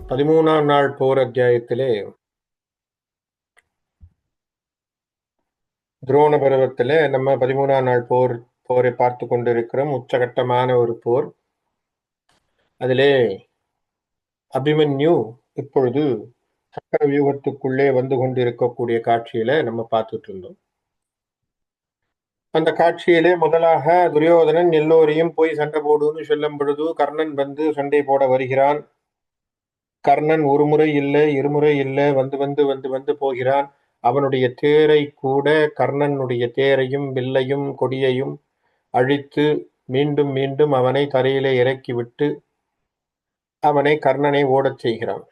13ஆம் நாள் போர் அத்தியாயத்திலே துரோண பருவத்திலே நம்ம 13ஆம் நாள் போரை பார்த்து கொண்டிருக்கிறோம். உச்சகட்டமான ஒரு போர். அதிலே அபிமன்யு இப்பொழுது சக்கர வியூகத்துக்குள்ளே வந்து கொண்டிருக்கக்கூடிய காட்சியில நம்ம பார்த்துட்டு இருந்தோம். அந்த காட்சியிலே முதலாக துரியோதனன் எல்லோரையும் போய் சண்டை போடுன்னு சொல்லும் பொழுது கர்ணன் வந்து சண்டை போட வருகிறான். கர்ணன் ஒரு முறை இல்லை, இருமுறை இல்லை, வந்து வந்து வந்து வந்து போகிறான். அவனுடைய தேரை கூட கர்ணனுடைய தேரையும் வில்லையும் கொடியையும் அழித்து மீண்டும் மீண்டும் அவனை தரையிலே இறக்கிவிட்டு அவனை கர்ணனை ஓடச் செய்கிறான்.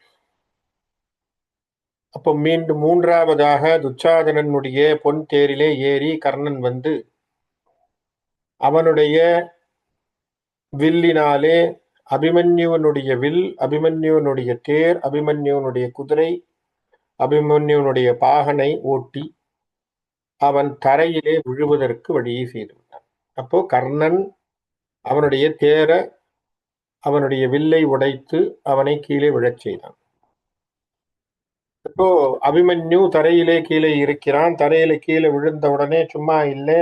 அப்போ மீண்டும் மூன்றாவதாக துச்சாதனனுடைய பொன் தேரிலே ஏறி கர்ணன் வந்து அவனுடைய வில்லினாலே அபிமன்யுவனுடைய வில், அபிமன்யுவனுடைய தேர், அபிமன்யுவனுடைய குதிரை, அபிமன்யுவனுடைய பாகனை ஓட்டி அவன் தரையிலே விழுவதற்கு வழியை செய்து விட்டான். அப்போ கர்ணன் அவனுடைய தேர அவனுடைய வில்லை உடைத்து அவனை கீழே விழச் செய்தான். இப்போ அபிமன்யு தரையிலே கீழே இருக்கிறான். தரையில கீழே விழுந்த உடனே சும்மா இல்லை,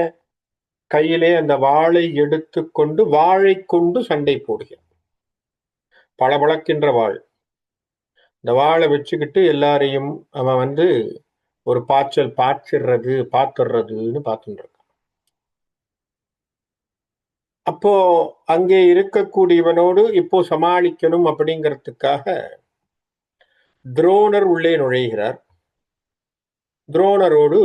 கையிலே அந்த வாளை எடுத்து கொண்டு வாளை கொண்டு சண்டை போடுகிறான். பளபளக்கின்ற வாள். இந்த வாளை வச்சுக்கிட்டு எல்லாரையும் அவன் வந்து ஒரு பாய்ச்சல் பாத்துறதுன்னு பார்த்துட்டு இருக்கான். அப்போ அங்கே இருக்கக்கூடியவனோடு இப்போ சமாளிக்கணும் அப்படிங்கிறதுக்காக துரோணர் உள்ளே நுழைகிறார். துரோணரோடு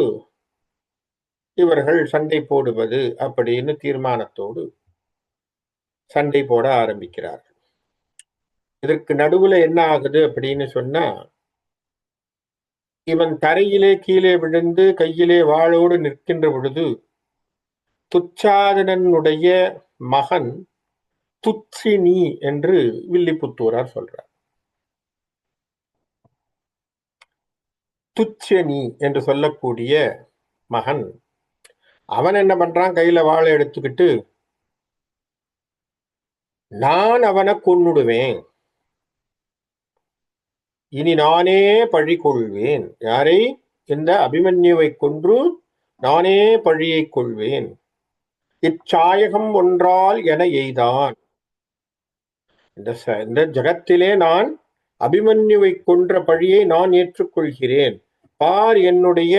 இவர்கள் சண்டை போடுவது அப்படின்னு தீர்மானத்தோடு சண்டை போட ஆரம்பிக்கிறார்கள். இதற்கு நடுவுல என்ன ஆகுது அப்படின்னு சொன்னா, இவன் தரையிலே கீழே விழுந்து கையிலே வாளோடு நிற்கின்ற பொழுது துச்சாதனனுடைய மகன் துச்சினி என்று வில்லிபுத்தூரார் சொல்றார். துச்சனி என்று சொல்லக்கூடிய மகன் அவன் என்ன பண்றான், கையில வாளை எடுத்துக்கிட்டு நான் அவனை கொன்னுடுவேன், இனி நானே பழி கொள்வேன். யாரை? இந்த அபிமன்யுவை கொன்று நானே பழியை கொள்வேன். இச்சாயகம் ஒன்றால் என எய்தான். இந்த ஜகத்திலே நான் அபிமன்யுவை கொன்ற பழியை நான் ஏற்றுக்கொள்கிறேன். பார், என்னுடைய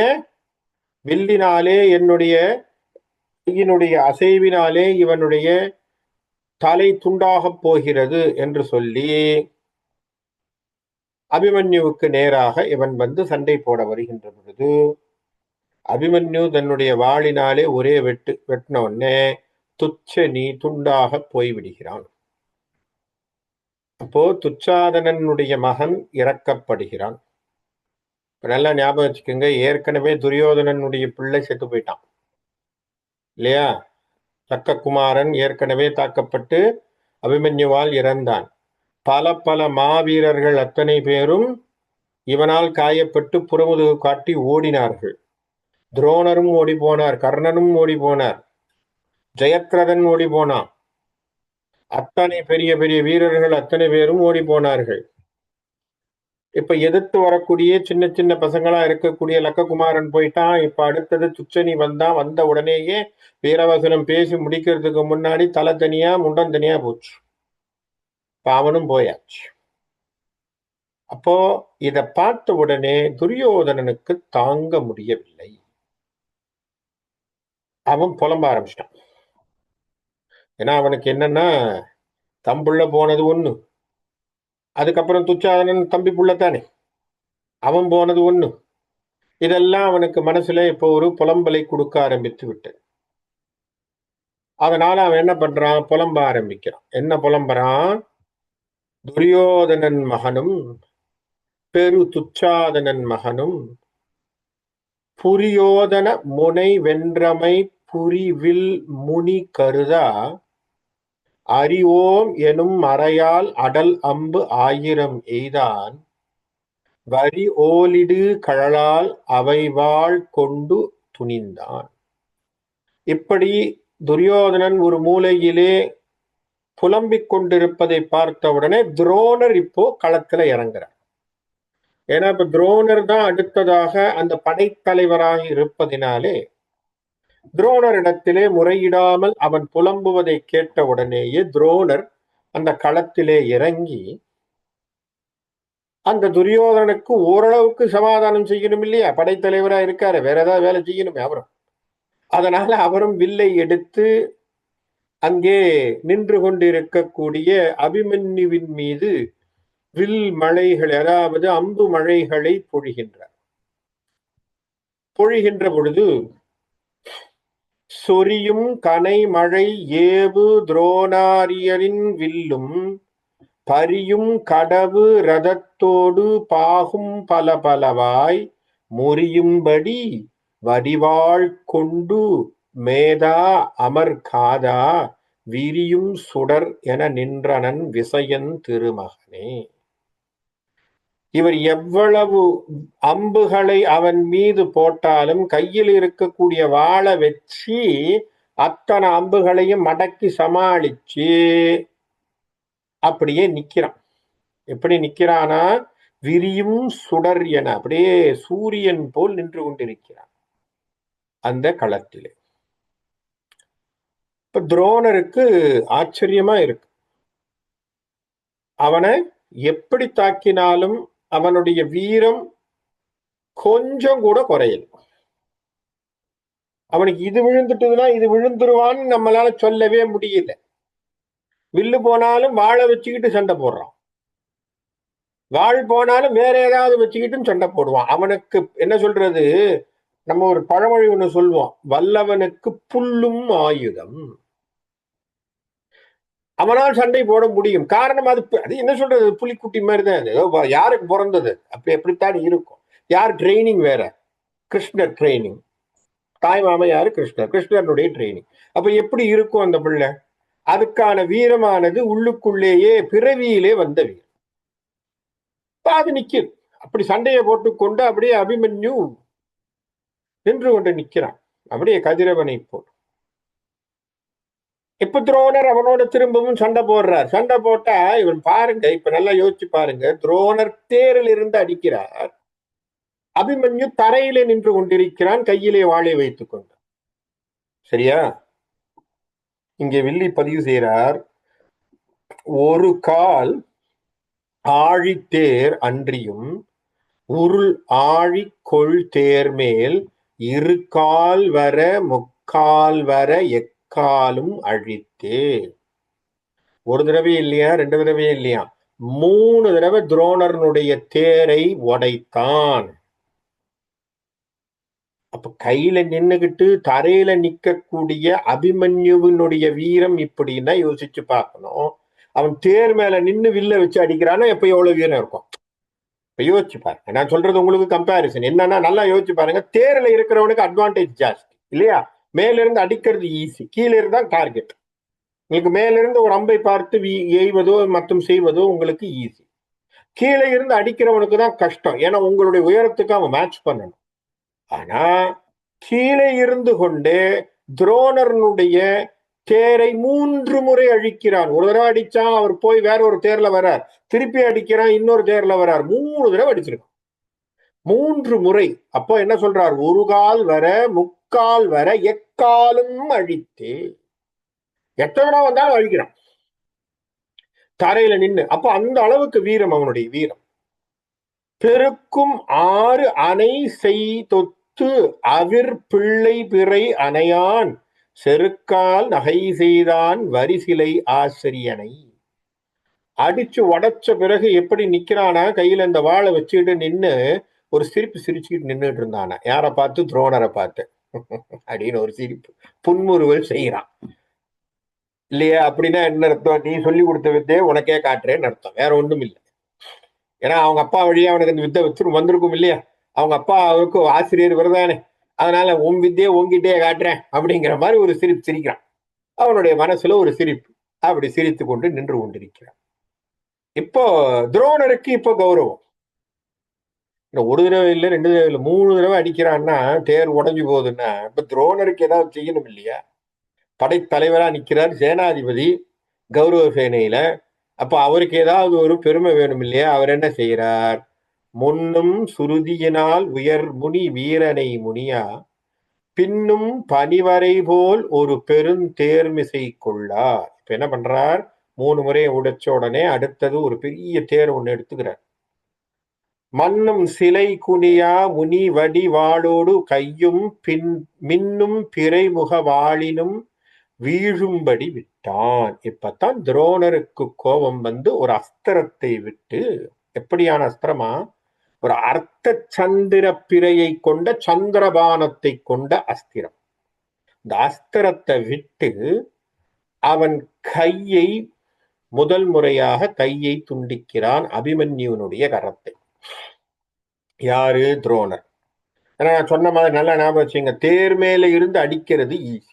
வில்லினாலே, என்னுடைய கையினுடைய அசைவினாலே இவனுடைய தலை துண்டாகப் போகிறது என்று சொல்லி அபிமன்யுவுக்கு நேராக இவன் வந்து சண்டை போட வருகின்ற பொழுது அபிமன்யு தன்னுடைய வாளினாலே ஒரே வெட்டின உடனே துச்சனி துண்டாக போய்விடுகிறான். அப்போ துச்சாதனனுடைய மகன் இறக்கப்படுகிறான். நல்லா ஞாபகம் வச்சுக்கோங்க, ஏற்கனவே துரியோதனனுடைய பிள்ளை செத்து போயிட்டான் இல்லையா? சக்ககுமாரன் ஏற்கனவே தாக்கப்பட்டு அபிமன்யுவால் இறந்தான். பல பல மாவீரர்கள் அத்தனை பேரும் இவனால் காயப்பட்டு புறமுதுகு காட்டி ஓடினார்கள். துரோணரும் ஓடி போனார், கர்ணனும் ஓடி போனார், ஜெயத்ரதன் ஓடி போனான். அத்தனை பெரிய பெரிய வீரர்கள் அத்தனை பேரும் ஓடி போனார்கள். இப்ப எதிர்த்து வரக்கூடிய சின்ன சின்ன பசங்களா இருக்கக்கூடிய லக்ககுமாரன் போயிட்டான். இப்ப அடுத்தது துச்சனி வந்தான். வந்த உடனேயே வீரவசனம் பேசி முடிக்கிறதுக்கு முன்னாடி தலை தனியா முண்டம் தனியா போச்சு. அவனும் போயாச்சு. அப்போ இத பார்த்த உடனே துரியோதனனுக்கு தாங்க முடியவில்லை. அவன் புலம்ப ஆரம்பிச்சிட்டான். ஏன்னா அவனுக்கு என்னன்னா, தம்புள்ள போனது ஒண்ணு, அதுக்கப்புறம் துச்சாதனன் தம்பி புள்ளத்தானே, அவன் போனது ஒண்ணு. இதெல்லாம் அவனுக்கு மனசுல இப்போ ஒரு புலம்பலை கொடுக்க ஆரம்பித்து விட்டு, அதனால அவன் என்ன பண்றான், புலம்ப ஆரம்பிக்கிறான். என்ன புலம்புறான்? துரியோதனன் மகனும் பெரு துச்சாதனன் மகனும் புரியோதன முனை வென்றமை புரிவில் முனி கருதா அறிவோம் எனும் மறையால் அடல் அம்பு 1000 எய்தான் வரி ஓலிடு கழலால் அவைவாள் கொண்டு துணிந்தான். இப்படி துரியோதனன் ஒரு மூலையிலே புலம்பிக் கொண்டிருப்பதை பார்த்த உடனே துரோணர் இப்போ களத்துல இறங்குறார். ஏன்னா இப்ப துரோணர் தான் அடுத்ததாக அந்த படைத்தலைவராக இருப்பதினாலே துரோணரிடத்திலே முறையிடாமல் அவன் புலம்புவதை கேட்ட உடனேயே துரோணர் அந்த களத்திலே இறங்கி அந்த துரியோதனுக்கு ஓரளவுக்கு சமாதானம் செய்யணும் இல்லையா? படைத்தலைவரா இருக்காரு, வேற ஏதாவது வேலை செய்யணுமே அவரும். அதனால அவரும் வில்லை எடுத்து அங்கே நின்று கொண்டிருக்கக்கூடிய அபிமன்யுவின் மீது வில் மழைகள், அதாவது அம்பு மழைகளை பொழிகின்றார். பொழிகின்ற பொழுது சொரியும் கனை மழை ஏவு துரோணாரியரின் வில்லும் பரியும் கடவு ரதத்தோடு பாகும் பல பலவாய் முறியும்படி வடிவாள் கொண்டு மேதா அமர் காதா விரியும் சுடர் என நின்றனன் விசயன் திருமகனே. இவர் எவ்வளவு அம்புகளை அவன் மீது போட்டாலும் கையில் இருக்கக்கூடிய வாளை வச்சு அத்தனை அம்புகளையும் மடக்கி சமாளிச்சு அப்படியே நிக்கிறான். எப்படி நிக்கிறானா, விரியும் சுடர் என அப்படியே சூரியன் போல் நின்று கொண்டிருக்கிறான் அந்த களத்திலே. இப்ப துரோணருக்கு ஆச்சரியமா இருக்கு. அவனை எப்படி தாக்கினாலும் அவனுடைய வீரம் கொஞ்சம் கூட குறையல. அவனுக்கு இது விழுந்துட்டுதுன்னா இது விழுந்துருவான்னு நம்மளால சொல்லவே முடியல. வில்லு போனாலும் வாழை வச்சுக்கிட்டு சண்டை போடுறான், வாழ் போனாலும் வேற ஏதாவது வச்சுக்கிட்டும் சண்டை போடுவான். அவனுக்கு என்ன சொல்றது, நம்ம ஒரு பழமொழி ஒண்ணு சொல்லுவோம், வல்லவனுக்கு புல்லும் ஆயுதம். அவனால் சண்டை போட முடியும். காரணம் அது என்ன சொல்றது, புலிக்குட்டி மாதிரி தான் அது. யாருக்கு பிறந்தது அப்படி எப்படித்தான் இருக்கும். யார் ட்ரைனிங் வேற, கிருஷ்ணர் ட்ரைனிங். தாய் மாமா யாரு, கிருஷ்ணர், கிருஷ்ணனுடைய ட்ரைனிங். அப்ப எப்படி இருக்கும் அந்த பிள்ளை? அதுக்கான வீரமானது உள்ளுக்குள்ளேயே பிறவியிலே வந்த வீரம். அது நிக்குது. அப்படி சண்டையை போட்டுக்கொண்டு அப்படியே அபிமன்யு நின்று கொண்டு நிக்கிறான், அப்படியே கதிரவனை போல். இப்ப துரோணர் அவனோட திரும்பவும் சண்டை போடுறார். சண்டை போட்டா இவன் பாருங்க, இப்ப நல்லா யோசிச்சு பாருங்க, துரோணர் தேரில் இருந்து அடிக்கிறார், அபிமன்யு தரையிலே நின்று கொண்டிருக்கிறான், கையிலே வாளை வைத்துக் கொண்டு. சரியா? இங்கே வில்லி பதிவு செய்கிறார், ஒரு கால் ஆழித்தேர் அன்றியும் உருள் ஆழி கொள் தேர் மேல் இரு கால் வர முக்கால் வர எக்காலும் அழித்தே. ஒரு தடவை இல்லையா, ரெண்டு தடவை இல்லையா, 3 தடவை துரோணர்னுடைய தேரை உடைத்தான். அப்ப கையில நின்னுகிட்டு தரையில நிக்கக்கூடிய அபிமன்யுவினுடைய வீரம் இப்படின்னா யோசிச்சு பார்க்கணும். அவன் தேர் மேல நின்னு வில்ல வச்சு அடிக்கிறான்னா எப்ப எவ்வளவு வீரம் இருக்கும். இப்ப யோசிச்சு பாருங்க, நான் சொல்றது உங்களுக்கு கம்பேரிசன் என்னன்னா, நல்லா யோசிச்சு பாருங்க. தேர்ல இருக்கிறவனுக்கு அட்வான்டேஜ் ஜாஸ்தி இல்லையா? மேல இருந்து அடிக்கிறது ஈஸி, கீழே இருந்தா டார்கெட். உங்களுக்கு மேல இருந்து ஒரு அம்பை பார்த்து எய்வதோ மற்றும் செய்வதோ உங்களுக்கு ஈஸி. கீழே இருந்து அடிக்கிறவனுக்கு தான் கஷ்டம், ஏன்னா உங்களுடைய உயரத்துக்கு அவன் மேட்ச் பண்ணணும். ஆனா கீழே இருந்து கொண்டே துரோணர்னுடைய தேரை 3 முறை அழிக்கிறான். ஒரு தடவை அடிச்சான், அவர் போய் வேற ஒரு தேர்ல வர்றார், திருப்பி அடிக்கிறான், இன்னொரு தேர்ல வர்றார், 3 தடவை அடிச்சிருக்கான், 3 முறை. அப்போ என்ன சொல்றார், ஒரு கால் வர முக்கால் வர எக்காலும் அழித்தே. எத்தனை வந்தாலும் அழிக்கிறான் தரையில நின்று. அப்போ அந்த அளவுக்கு வீரம் அவனுடைய வீரம். பெருக்கும் 6 அணை செய்தொத்து அவிர் பிள்ளை பிறை அணையான் செருக்கால் நகை செய்தான் வரிசிலை ஆசிரியனை. அடிச்சு உடைச்ச பிறகு எப்படி நிக்கிறானா, கையில இந்த வாழை வச்சுக்கிட்டு நின்று ஒரு சிரிப்பு சிரிச்சுக்கிட்டு நின்றுட்டு இருந்தானா. யாரை பார்த்து? துரோணரை பார்த்து அப்படின்னு ஒரு சிரிப்பு, புன்முறுவல் செய்யறான் இல்லையா? அப்படின்னா என்ன அர்த்தம், நீ சொல்லி கொடுத்த வித்தையை உனக்கே காட்டுறேன்னு அர்த்தம், வேற ஒண்ணும் இல்லை. ஏன்னா அவங்க அப்பா வழியா அவனுக்கு இந்த வித்தை வச்சு வந்திருக்கும் இல்லையா, அவங்க அப்பா அவருக்கு ஆசிரியர் வருதானே, அதனால உன் வித்தையை உங்ககிட்டே காட்டுறேன் அப்படிங்கிற மாதிரி ஒரு சிரிப்பு சிரிக்கிறான். அவனுடைய மனசுல ஒரு சிரிப்பு, அப்படி சிரித்து கொண்டு நின்று கொண்டிருக்கிறான். இப்போ துரோணருக்கு இப்போ கௌரவம். ஒரு தடவை இல்லை, 2 தடவை இல்லை, 3 தடவை அடிக்கிறான்னா தேர் உடஞ்சு போகுதுன்னா இப்ப துரோணருக்கு ஏதாவது செய்யணும் இல்லையா? படைத்தலைவரா நிக்கிறார், சேனாதிபதி, கௌரவ சேனையில. அப்ப அவருக்கு ஏதாவது ஒரு பெருமை வேணும் இல்லையா? அவர் என்ன செய்யறார்? முன்னும் சுருதியினால் உயர் முனி வீரனை முனியா பின்னும் பனிவரை போல் ஒரு பெருந்தேர்மிசை கொள்ளார். இப்ப என்ன பண்றார்? 3 முறையை உடைச்ச உடனே அடுத்தது ஒரு பெரிய தேர் ஒண்ணு எடுத்துக்கிறார். மன்னும் சிலை குனியா முனி வடி வாளோடு கையும் மின்னும் பிறைமுக வாளினும் வீழும்படி விட்டான். இப்பதான் துரோணருக்கு கோபம் வந்து ஒரு அஸ்திரத்தை விட்டு, எப்படியான அஸ்திரமா? ஒரு அர்த்த சந்திர பிறையை கொண்ட சந்திரபானத்தை கொண்ட அஸ்திரம். இந்த அஸ்திரத்தை விட்டு அவன் கையை முதல் முறையாக கையை துண்டிக்கிறான், அபிமன்யுனுடைய கரத்தை. யாரு? துரோணர். நான் சொன்ன மாதிரி நல்லா ஞாபகம் வச்சுங்க, தேர் மேல இருந்து அடிக்கிறது ஈஸி.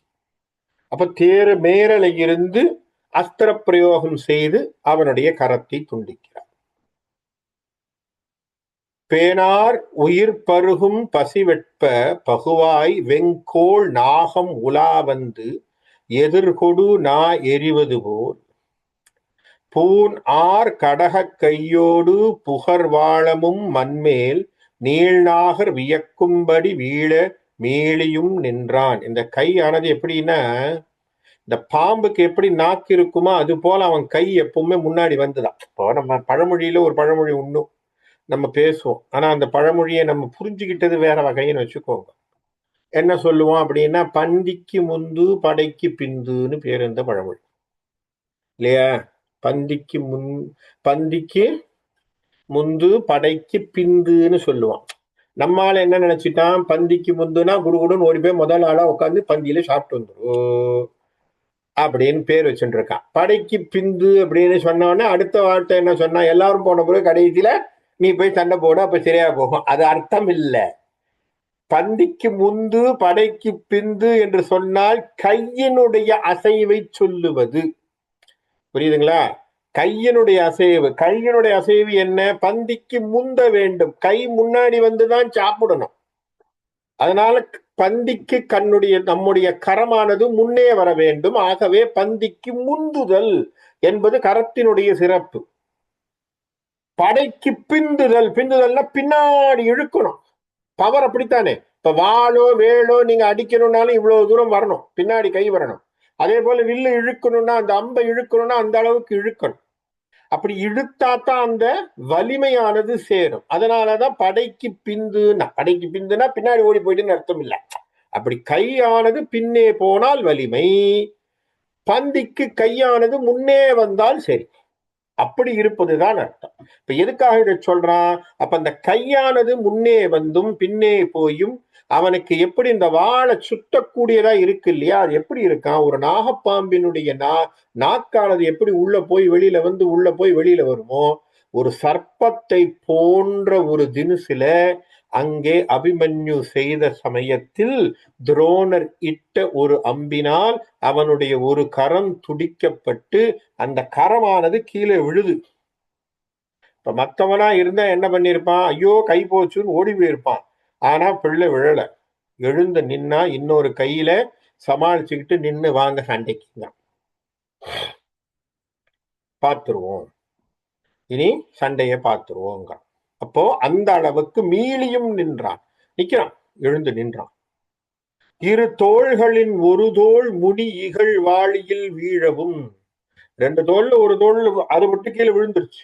அப்ப தேர் மேல இருந்து அஸ்திர பிரயோகம் செய்து அவனுடைய கரத்தை துண்டிக்கிறார். பேனார் உயிர் பருகும் பசிவெட்ப பகுவாய் வெங்கோள் நாகம் உலா வந்து எதிர்கொடு நா எறிவது போல் பூன் ஆர் கடக கையோடு புகர்வாளமும் மண்மேல் நீள்நாகர் வியக்கும்படி வீழ மீளியும் நின்றான். இந்த கை ஆனது எப்படின்னா, இந்த பாம்புக்கு எப்படி நாக்கு இருக்குமோ அது போல அவன் கை எப்பவுமே முன்னாடி வந்துதான். இப்போ நம்ம பழமொழியில ஒரு பழமொழி உண்ணும் நம்ம பேசுவோம், ஆனா அந்த பழமொழியை நம்ம புரிஞ்சுக்கிட்டது வேற வகைன்னு வச்சுக்கோங்க. என்ன சொல்லுவோம் அப்படின்னா, பந்திக்கு முந்து படைக்கு பிந்துன்னு பேர் இந்த பழமொழி இல்லையா? பந்திக்கு முந்து படைக்கு பிந்துன்னு சொல்லுவான். நம்மால என்ன நினைச்சிட்டான்? பந்திக்கு முந்துனா குடுகுடுன்னு ஓடி போய் முதல் ஆளா உட்காந்து பந்தியில சாப்பிட்டு வந்துடும் அப்படின்னு பேர் வச்சுட்டு இருக்கான். படைக்கு பிந்து அப்படின்னு சொன்னோடனே அடுத்த வார்த்தை என்ன சொன்னா? எல்லாரும் போன பிறகு கடைசியில நீ போய் சண்டை போடு, அப்ப சரியா போகும். அது அர்த்தம் இல்ல. பந்திக்கு முந்து படைக்கு பிந்து என்று சொன்னால் கையினுடைய அசைவை சொல்லுவது. புரியுதுங்களா? கையினுடைய அசைவு. கையினுடைய அசைவு என்ன? பந்திக்கு முந்த வேண்டும், கை முன்னாடி வந்துதான் சாப்பிடணும். அதனால பந்திக்கு நம்முடைய கரமானது முன்னே வர வேண்டும். ஆகவே பந்திக்கு முந்துதல் என்பது கரத்தினுடைய சிறப்பு. படைக்கு பிந்துதல், பிந்துதல்னா பின்னாடி இழுக்கணும். பவர் அப்படித்தானே. இப்ப வாளோ வேளோ நீங்க அடிக்கணும்னாலும் இவ்வளவு தூரம் வரணும், பின்னாடி கை வரணும். அதே போல வில்லு இழுக்கணும்னா, அந்த அம்பை இழுக்கணும்னா அந்த அளவுக்கு இழுக்கணும். அப்படி இழுத்தாத்தான் அந்த வலிமையானது சேரும். அதனாலதான் படைக்கு பிந்துனா பின்னாடி ஓடி போயிட்டுன்னு அர்த்தம் இல்லை. அப்படி கையானது பின்னே போனால் வலிமை, பந்திக்கு கையானது முன்னே வந்தால் சரி. அப்படி இருப்பதுதான் அர்த்தம். இப்ப எதுக்காக இதை சொல்றான்? அப்ப அந்த கையானது முன்னே வந்தும் பின்னே போயும் அவனுக்கு எப்படி இந்த வாழை சுத்தக்கூடியதா இருக்கு இல்லையா? அது எப்படி இருக்கான்? ஒரு நாகப்பாம்பினுடைய நாக்கானது எப்படி உள்ள போய் வெளியில வந்து உள்ள போய் வெளியில வருமோ, ஒரு சர்ப்பத்தை போன்ற ஒரு தினுசுல அங்கே அபிமன்யு செய்த சமயத்தில் துரோணர் இட்ட ஒரு அம்பினால் அவனுடைய ஒரு கரம் துடிக்கப்பட்டு அந்த கரமானது கீழே விழுது. இப்ப மத்தவனா இருந்தா என்ன பண்ணிருப்பான்? ஐயோ கை போச்சுன்னு ஓடி போயிருப்பான். ஆனா பிள்ளை விழல, எழுந்து நின்னா இன்னொரு கையில சமாளிச்சுக்கிட்டு நின்னு வாங்க சண்டைக்குங்க, பார்த்துருவோம், இனி சண்டைய பார்த்துருவோங்க. அப்போ அந்த அளவுக்கு மீளியும் நின்றான், நிக்கிறான், எழுந்து நின்றான். இரு தோள்களின் ஒரு தோள் முடி இகழ் வாளியில் வீழவும். 2 தோல்ல ஒரு தோல் அது மட்டும் கீழே விழுந்துருச்சு.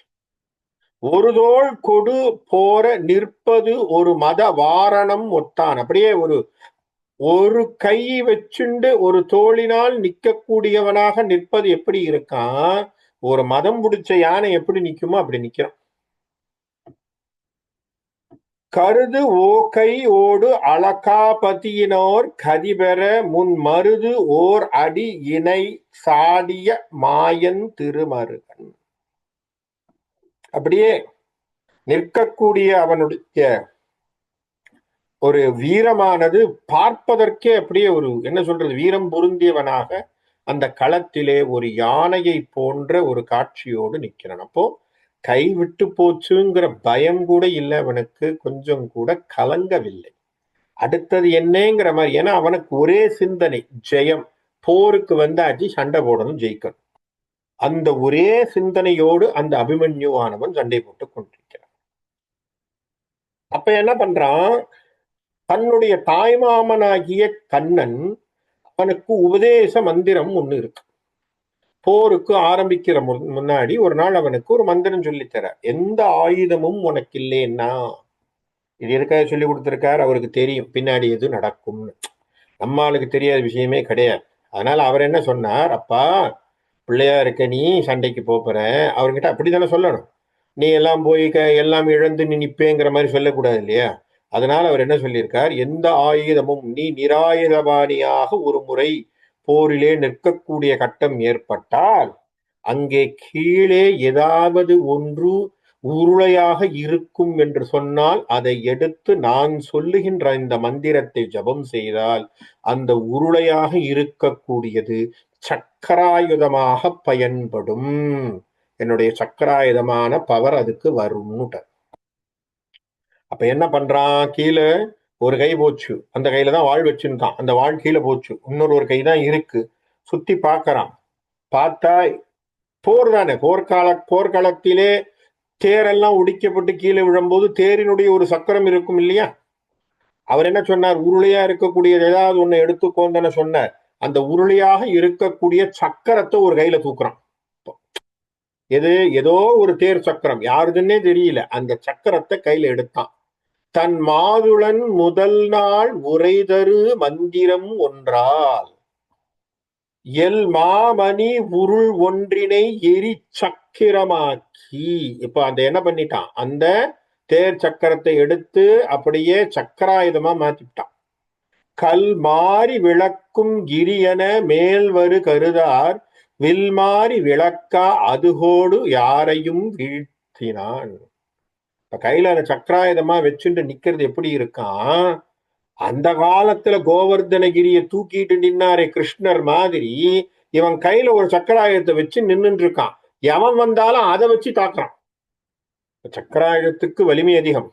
ஒரு தோள் கொடு போற நிற்பது ஒரு மத வாரணம் ஒத்தான். அப்படியே ஒரு கை வச்சுண்டு ஒரு தோளினால் நிற்கக்கூடியவனாக நிற்பது எப்படி இருக்கான்? ஒரு மதம் பிடிச்ச யானை எப்படி நிக்குமோ அப்படி நிக்கிறான். கருது ஓகை ஓடு அலகாபதியினோர் கதிபெற முன் மருது ஓர் அடி இணை சாடிய மாயன் திருமருகன். அப்படியே நிற்கக்கூடிய அவனுடைய ஒரு வீரமானது பார்ப்பதற்கே அப்படியே ஒரு என்ன சொல்றது, வீரம் பொருந்தியவனாக அந்த களத்திலே ஒரு யானையை போன்ற ஒரு காட்சியோடு நிற்கிறான். அப்போ கை விட்டு போச்சுங்கிற பயம் கூட இல்லை அவனுக்கு, கொஞ்சம் கூட கலங்கவில்லை. அடுத்தது என்னங்கிற மாதிரி. ஏன்னா அவனுக்கு ஒரே சிந்தனை, ஜெயம். போருக்கு வந்தாச்சு, சண்டை போடணும், ஜெயிக்கணும். அந்த ஒரே சிந்தனையோடு அந்த அபிமன்யுவானவன் சண்டை போட்டுக் கொண்டிருக்கிறான். அப்ப என்ன பண்றான், தன்னுடைய தாய்மாமனாகிய கண்ணன் அவனுக்கு உபதேச மந்திரம் ஒண்ணு இருக்கு. போருக்கு ஆரம்பிக்கிற முன்னாடி ஒரு நாள் அவனுக்கு ஒரு மந்திரம் சொல்லித்தர, எந்த ஆயுதமும் உனக்கு இல்லைன்னா, இது எதுக்காக சொல்லி கொடுத்திருக்காரு, அவருக்கு தெரியும் பின்னாடி எது நடக்கும்னு. நம்மளுக்கு தெரியாத விஷயமே கிடையாது. அதனால அவர் என்ன சொன்னார், அப்பா பிள்ளையா இருக்க நீ சண்டைக்கு போற, அவர்கிட்ட அப்படித்தானே சொல்லணும். நீ எல்லாம் போய் எல்லாம் இழந்து நீ நிப்பேங்கிற மாதிரி சொல்லக்கூடாது இல்லையா. அதனால அவர் என்ன சொல்லியிருக்கார், எந்த ஆயுதமும் நீ நிராயுதபாணியாக ஒரு முறை போரிலே நிற்கக்கூடிய கட்டம் ஏற்பட்டால் அங்கே கீழே ஏதாவது ஒன்று உருளையாக இருக்கும் என்று சொன்னால் அதை எடுத்து நான் சொல்லுகின்ற இந்த மந்திரத்தை ஜபம் செய்தால் அந்த உருளையாக இருக்கக்கூடியது சக்கராயுதமாக பயன்படும். என்னுடைய சக்கராயுதமான பவர் அதுக்கு வரும். அப்ப என்ன பண்றான், கீழே ஒரு கை போச்சு, அந்த கையில தான் வாழ் வச்சிருந்தான், அந்த வாழ் கீழே போச்சு, இன்னொரு ஒரு கை தான் இருக்கு. சுத்தி பார்க்கறான், பார்த்தா போர் தானே, போர்க்களத்திலே தேரெல்லாம் உடிக்கப்பட்டு கீழே விழும்போது தேரினுடைய ஒரு சக்கரம் இருக்கும் இல்லையா. அவர் என்ன சொன்னார், உருளையா இருக்கக்கூடிய ஏதாவது ஒண்ணு எடுத்துக்கோன்னு சொன்னார். அந்த உருளையாக இருக்கக்கூடிய சக்கரத்தை ஒரு கையில தூக்குறான். எது, ஏதோ ஒரு தேர் சக்கரம், யாருதுன்னே தெரியல, அந்த சக்கரத்தை கையில எடுத்தான். தன் மாதுளன் முதல் நாள் உரைதரு மந்திரம் ஒன்றால் எல் மாமணி உருள் ஒன்றினை எரி சக்கிரமாக்கி. இப்ப அந்த என்ன பண்ணிட்டான், அந்த தேர் சக்கரத்தை எடுத்து அப்படியே சக்கராயுதமா மாத்திட்டான். கல் மாறி விளக்கும் கிரியன மேல்வரு கருதார் வில் மாறி விளக்கா அதுகோடு யாரையும் வீழ்த்தினான். இப்ப கையில அந்த சக்கராயுதமா வச்சுட்டு நிக்கிறது எப்படி இருக்கான், அந்த காலத்துல கோவர்தனகிரிய தூக்கிட்டு நின்னாரே கிருஷ்ணர் மாதிரி இவன் கையில ஒரு சக்கராயுதத்தை வச்சு நின்னுட்டு இருக்கான். எவன் வந்தாலும் அதை வச்சு தாக்குறான். சக்கராயுதத்துக்கு வலிமை அதிகம்,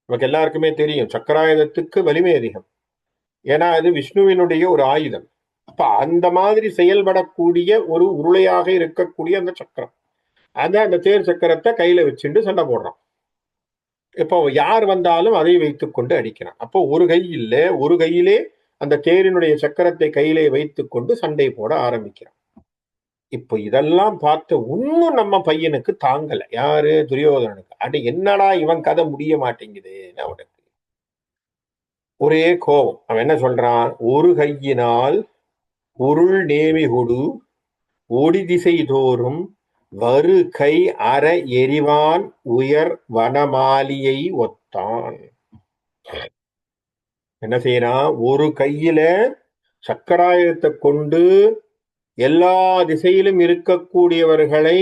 நமக்கு எல்லாருக்குமே தெரியும். சக்கராயுதத்துக்கு வலிமை அதிகம், ஏன்னா அது விஷ்ணுவினுடைய ஒரு ஆயுதம். அப்ப அந்த மாதிரி செயல்படக்கூடிய ஒரு உருளையாக இருக்கக்கூடிய அந்த சக்கரம், அந்த தேர் சக்கரத்தை கையில வச்சுட்டு சண்டை போடுறான். இப்போ யார் வந்தாலும் அதை வைத்துக் கொண்டு அடிக்கிறான். அப்போ ஒரு கை இல்ல, ஒரு கையிலே அந்த தேரினுடைய சக்கரத்தை கையிலே வைத்துக் கொண்டு சண்டை போட ஆரம்பிக்கிறான். இப்போ இதெல்லாம் பார்த்து இன்னும் நம்ம பையனுக்கு தாங்கல, யாரு, துரியோதனனுக்கு. அட என்னடா இவன் கதை முடிய மாட்டேங்குது, அவனுக்கு ஒரே கோபம். அவன் என்ன சொல்றான், ஒரு கையினால் உருள் நேமிகுடு ஒடி திசை தோறும் வரு கை அற எரிவான் உயர் வனமாலியை ஒத்தான். என்ன செய்யறான், ஒரு கையில சக்கராயுதத்தை கொண்டு எல்லா திசையிலும் இருக்கக்கூடியவர்களை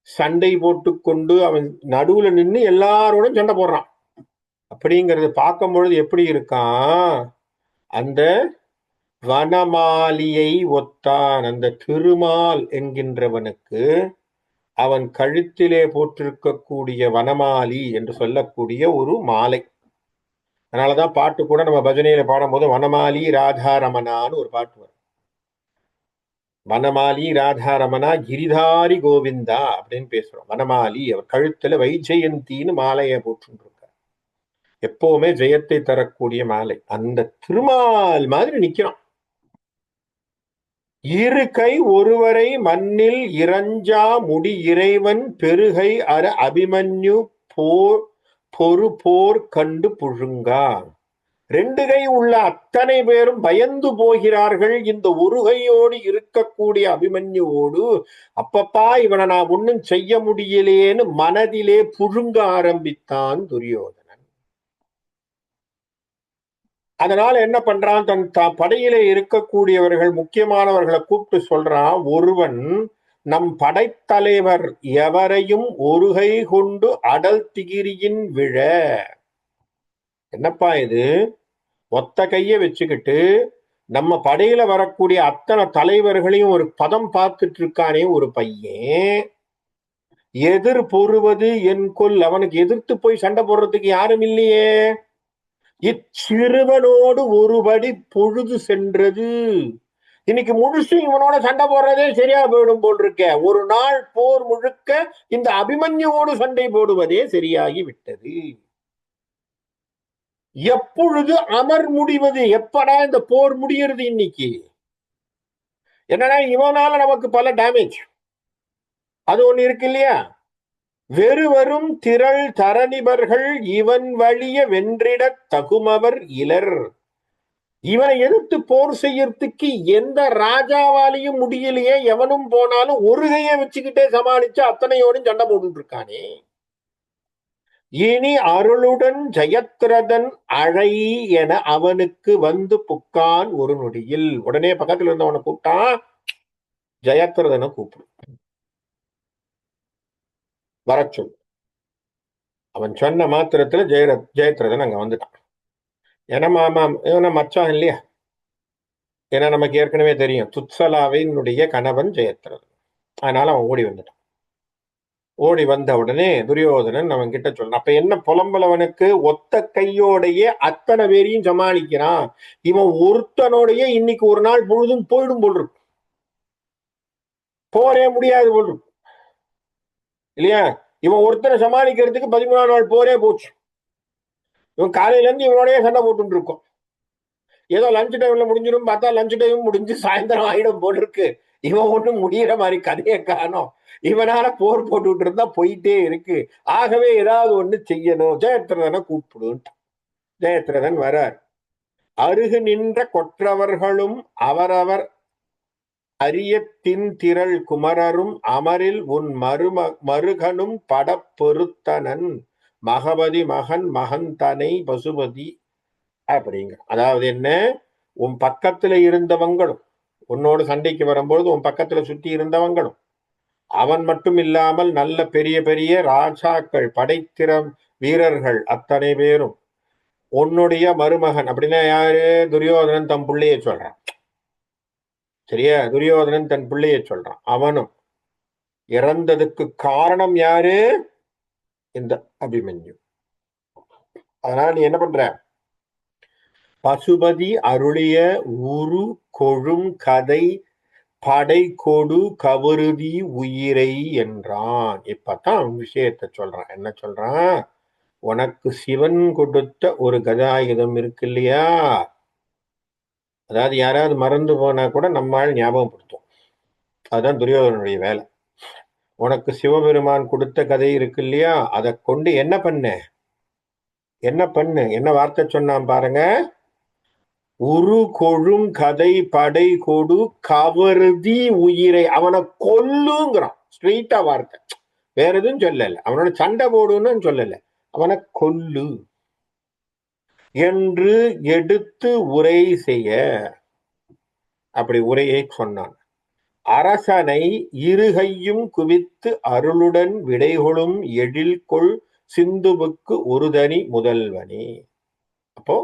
சண்டை போட்டு கொண்டு அவன் நடுவுல நின்று எல்லாரோடும் சண்டை போடுறான். அப்படிங்கறது பார்க்கும் பொழுது எப்படி இருக்கான், அந்த வனமாலியை ஒத்தான். அந்த திருமால் என்கின்றவனுக்கு அவன் கழுத்திலே போட்டிருக்கக்கூடிய வனமாலி என்று சொல்லக்கூடிய ஒரு மாலை. அதனாலதான் பாட்டு கூட நம்ம பஜனையில பாடும்போது வனமாலி ராதாரமணான்னு ஒரு பாட்டு வரும். வனமாலி ராதாரமணா கிரிதாரி கோவிந்தா அப்படின்னு பேசுறோம். வனமாலி அவர் கழுத்துல வைஜெயந்தின்னு மாலையை போட்டு, எப்பவுமே ஜெயத்தை தரக்கூடிய மாலை. அந்த திருமால் மாதிரி நிக்கிறான். இரு கை ஒருவரை மண்ணில் இறஞ்சா முடி இறைவன் பெருகை அற அபிமன்யு போர் பொறு போர் கண்டு புழுங்கா. ரெண்டு கை உள்ள அத்தனை பேரும் பயந்து போகிறார்கள் இந்த ஒரு கையோடு இருக்கக்கூடிய அபிமன்யுவோடு. அப்பப்பா இவனை நான் ஒன்னும் செய்ய முடியலேன்னு மனதிலே புழுங்க ஆரம்பித்தான் துரியோதனன். அதனால என்ன பண்றான், தன் படையிலே இருக்கக்கூடியவர்கள் முக்கியமானவர்களை கூப்பிட்டு சொல்றான், ஒருவன் நம் படைத்தலைவர் எவரையும் ஒரு கை கொண்டு அடல் திகிரியின் விழ. என்னப்பா இது, ஒத்த கைய வச்சுக்கிட்டு நம்ம படையில வரக்கூடிய அத்தனை தலைவர்களையும் ஒரு பதம் பார்த்துட்டு இருக்கானே ஒரு பையன், எதிர் பொறுவது என் கொல், அவனுக்கு எதிர்த்து போய் சண்டை போடுறதுக்கு யாரும் இல்லையே. இச்சிறுவனோடு ஒருபடி பொழுது சென்றது, இன்னைக்கு முழுசும் இவனோட சண்டை போடுறதே சரியா போயிடும் போல் இருக்க. ஒரு நாள் போர் முழுக்க இந்த அபிமன்யுவோடு சண்டை போடுவதே சரியாகி விட்டது. எப்பொழுது அமர் முடிவது? எப்படா இந்த போர் முடிகிறது? இன்னைக்கு என்னன்னா இவனால நமக்கு பல டேமேஜ், அது ஒண்ணு இருக்கு இல்லையா? வெறுவரும் திரள் தரணிபர்கள் இவன் வழிய வென்றிட தகுமவர் இலர். இவனை எதிர்த்து போர் செய்யறதுக்கு எந்த ராஜாவாலையும் முடியலையே. எவனும் போனாலும் ஒரு கையை வச்சுக்கிட்டே சமாளிச்சு அத்தனையோடும் சண்டை போட்டு இருக்கானே. இனி அருளுடன் ஜெயத்ரதன் அழை என அவனுக்கு வந்து புக்கான் ஒரு நொடியில். உடனே பக்கத்துல இருந்தவனை கூப்பிட்டான், ஜெயத்ரதனை கூப்பிடு, வரச்சொல். அவன் சொன்ன மாத்திரத்துல ஜெயத்ரதன் அங்க வந்துட்டான். ஏன்னா மாமாம் இவன மச்சான் இல்லையா? ஏன்னா நமக்கு ஏற்கனவே தெரியும் துத்சலாவினுடைய கணவன் ஜெயத்ரதன். அதனால அவன் ஓடி வந்துட்டான். ஓடி வந்த உடனே துரியோதனன் அவன் கிட்ட சொல்றான். அப்ப என்ன புலம்பலவனுக்கு? ஒத்த கையோடைய அத்தனை பேரையும் சமாளிக்கிறான். இவன் ஒருத்தனோடைய இன்னைக்கு ஒரு நாள் பொழுதும் போயிடும் போல் இருக்கு, போரே முடியாது போல் இருக்கு இல்லையா? இவன் ஒருத்தனை சமாளிக்கிறதுக்கு 13 நாள் போரே போச்சு. இவன் காலையில இருந்து இவனோடய சண்டை போட்டு இருக்கும். ஏதோ லஞ்ச் டைம்ல முடிஞ்சிடும் பார்த்தா லஞ்ச் டைம் முடிஞ்சு சாயந்தரம் ஆயிடும் போல் இருக்கு. இவன் ஒன்றும் முடிகிற மாதிரி கதையை காணோம். இவனால போர் போட்டுட்டு இருந்தா போயிட்டே இருக்கு. ஆகவே ஏதாவது ஒண்ணு செய்யணும், ஜெயத்ரதனை கூப்பிடுன்ட்டான். ஜெயத்ரதன் வரார். அருகு நின்ற கொற்றவர்களும் அவரவர் அரியத்தின் திரள் குமரரும் அமரில் உன் மருகனும் படப்பொருத்தனன் மகபதி மகன் மகந்தனை பசுபதி அப்படிங்க. அதாவது என்ன, உன் பக்கத்துல இருந்தவங்களும், உன்னோடு சண்டைக்கு வரும்பொழுது உன் பக்கத்துல சுத்தி இருந்தவங்களும், அவன் மட்டும் இல்லாமல் நல்ல பெரிய பெரிய ராஜாக்கள், படைத்திறம் வீரர்கள் அத்தனை பேரும், உன்னுடைய மருமகன் அப்படின்னா யாரு? துரியோதனன் தன் பிள்ளைய சொல்றான். சரியா? துரியோதனன் தன் பிள்ளைய சொல்றான். அவனும் இறந்ததுக்கு காரணம் யாரு? இந்த அபிமன்யு. அதனால நீ என்ன பண்ற? பசுபதி அருளிய உரு கொழும் கதை படை கொடு கவருதி உயிரை என்றான். இப்பதான் விஷயத்த சொல்றான். என்ன சொல்றான்? உனக்கு சிவன் கொடுத்த ஒரு கதாயுதம் இருக்கு இல்லையா? அதாவது யாராவது மறந்து போனா கூட நம்மால் ஞாபகப்படுத்தும். அதுதான் துரியோதனுடைய வேலை. உனக்கு சிவபெருமான் கொடுத்த கதை இருக்கு இல்லையா? அதை கொண்டு என்ன பண்ணு, என்ன வார்த்தை சொன்னான் பாருங்க. உரு கொழும் கதை படை கொடு கவருதி உயிரை. அவனை கொல்லுங்கிறான். ஸ்ட்ரெயிட்டா வார்த்தை, வேற எதுவும் சொல்லல. அவனோட சண்டை போடுன்னு சொல்லல, அவனை கொல்லு என்று எடுத்து உரை செய்ய. அப்படி உரையை சொன்னான். அரசனை இருகையும் குவித்து அருளுடன் விடைகொளும் எழில்கொள் சிந்துவுக்கு ஒருதனி முதல்வனே. அப்போ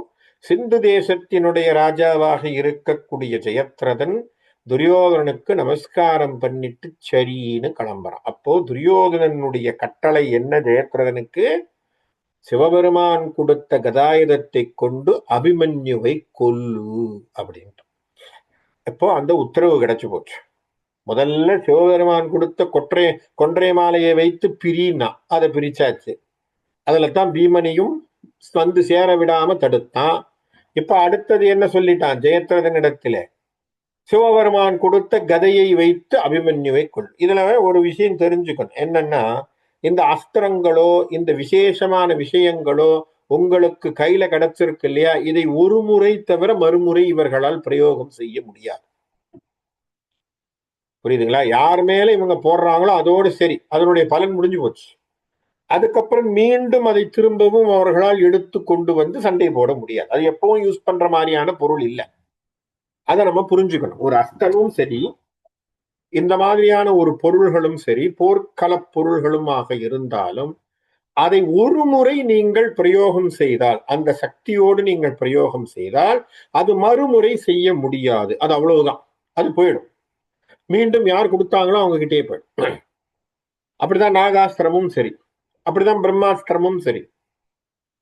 சிந்து தேசத்தினுடைய ராஜாவாக இருக்கக்கூடிய ஜெயத்ரதன் துரியோதனனுக்கு நமஸ்காரம் பண்ணிட்டு சரின்னு கிளம்புறான். அப்போ துரியோதனனுடைய கட்டளை என்ன? ஜெயத்ரதனுக்கு சிவபெருமான் கொடுத்த கதாயுதத்தை கொண்டு அபிமன்யுவை கொல்லு அப்படின்ட்டு. இப்போ அந்த உத்தரவு கிடைச்சு போச்சு. முதல்ல சிவபெருமான் கொடுத்த கொன்றை மாலையை வைத்து பிரினா, அதை பிரிச்சாச்சு. அதுல தான் பீமனையும் வந்து சேர விடாம தடுத்தான். இப்ப அடுத்தது என்ன சொல்லிட்டான் ஜெயத்ரதன் இடத்துல? சிவபெருமான் கொடுத்த கதையை வைத்து அபிமன்யுவை கொள். இதுல ஒரு விஷயம் தெரிஞ்சுக்கணும். என்னன்னா, இந்த அஸ்திரங்களோ இந்த விசேஷமான விஷயங்களோ உங்களுக்கு கையில கிடைச்சிருக்கு இல்லையா? இதை ஒரு முறை தவிர மறுமுறை இவர்களால் பிரயோகம் செய்ய முடியாது. புரியுதுங்களா? யார் மேல இவங்க போடுறாங்களோ அதோடு சரி, அதனுடைய பலன் முடிஞ்சு போச்சு. அதுக்கப்புறம் மீண்டும் அதை திரும்பவும் அவர்களால் எடுத்து கொண்டு வந்து சண்டை போட முடியாது. அது எப்பவும் யூஸ் பண்ற மாதிரியான பொருள் இல்லை. அதை நம்ம புரிஞ்சுக்கணும். ஒரு அஸ்திரமும் சரி, இந்த மாதிரியான ஒரு பொருள்களும் சரி, போர்க்கள பொருள்களுமாக இருந்தாலும் அதை ஒரு முறை நீங்கள் பிரயோகம் செய்தால், அந்த சக்தியோடு நீங்கள் பிரயோகம் செய்தால் அது மறுமுறை செய்ய முடியாது. அது அவ்வளவுதான், அது போயிடும். மீண்டும் யார் கொடுத்தாங்களோ அவங்க கிட்டே போயிடும். அப்படிதான் நாகாஸ்திரமும் சரி, அப்படிதான் பிரம்மாஸ்திரமும் சரி,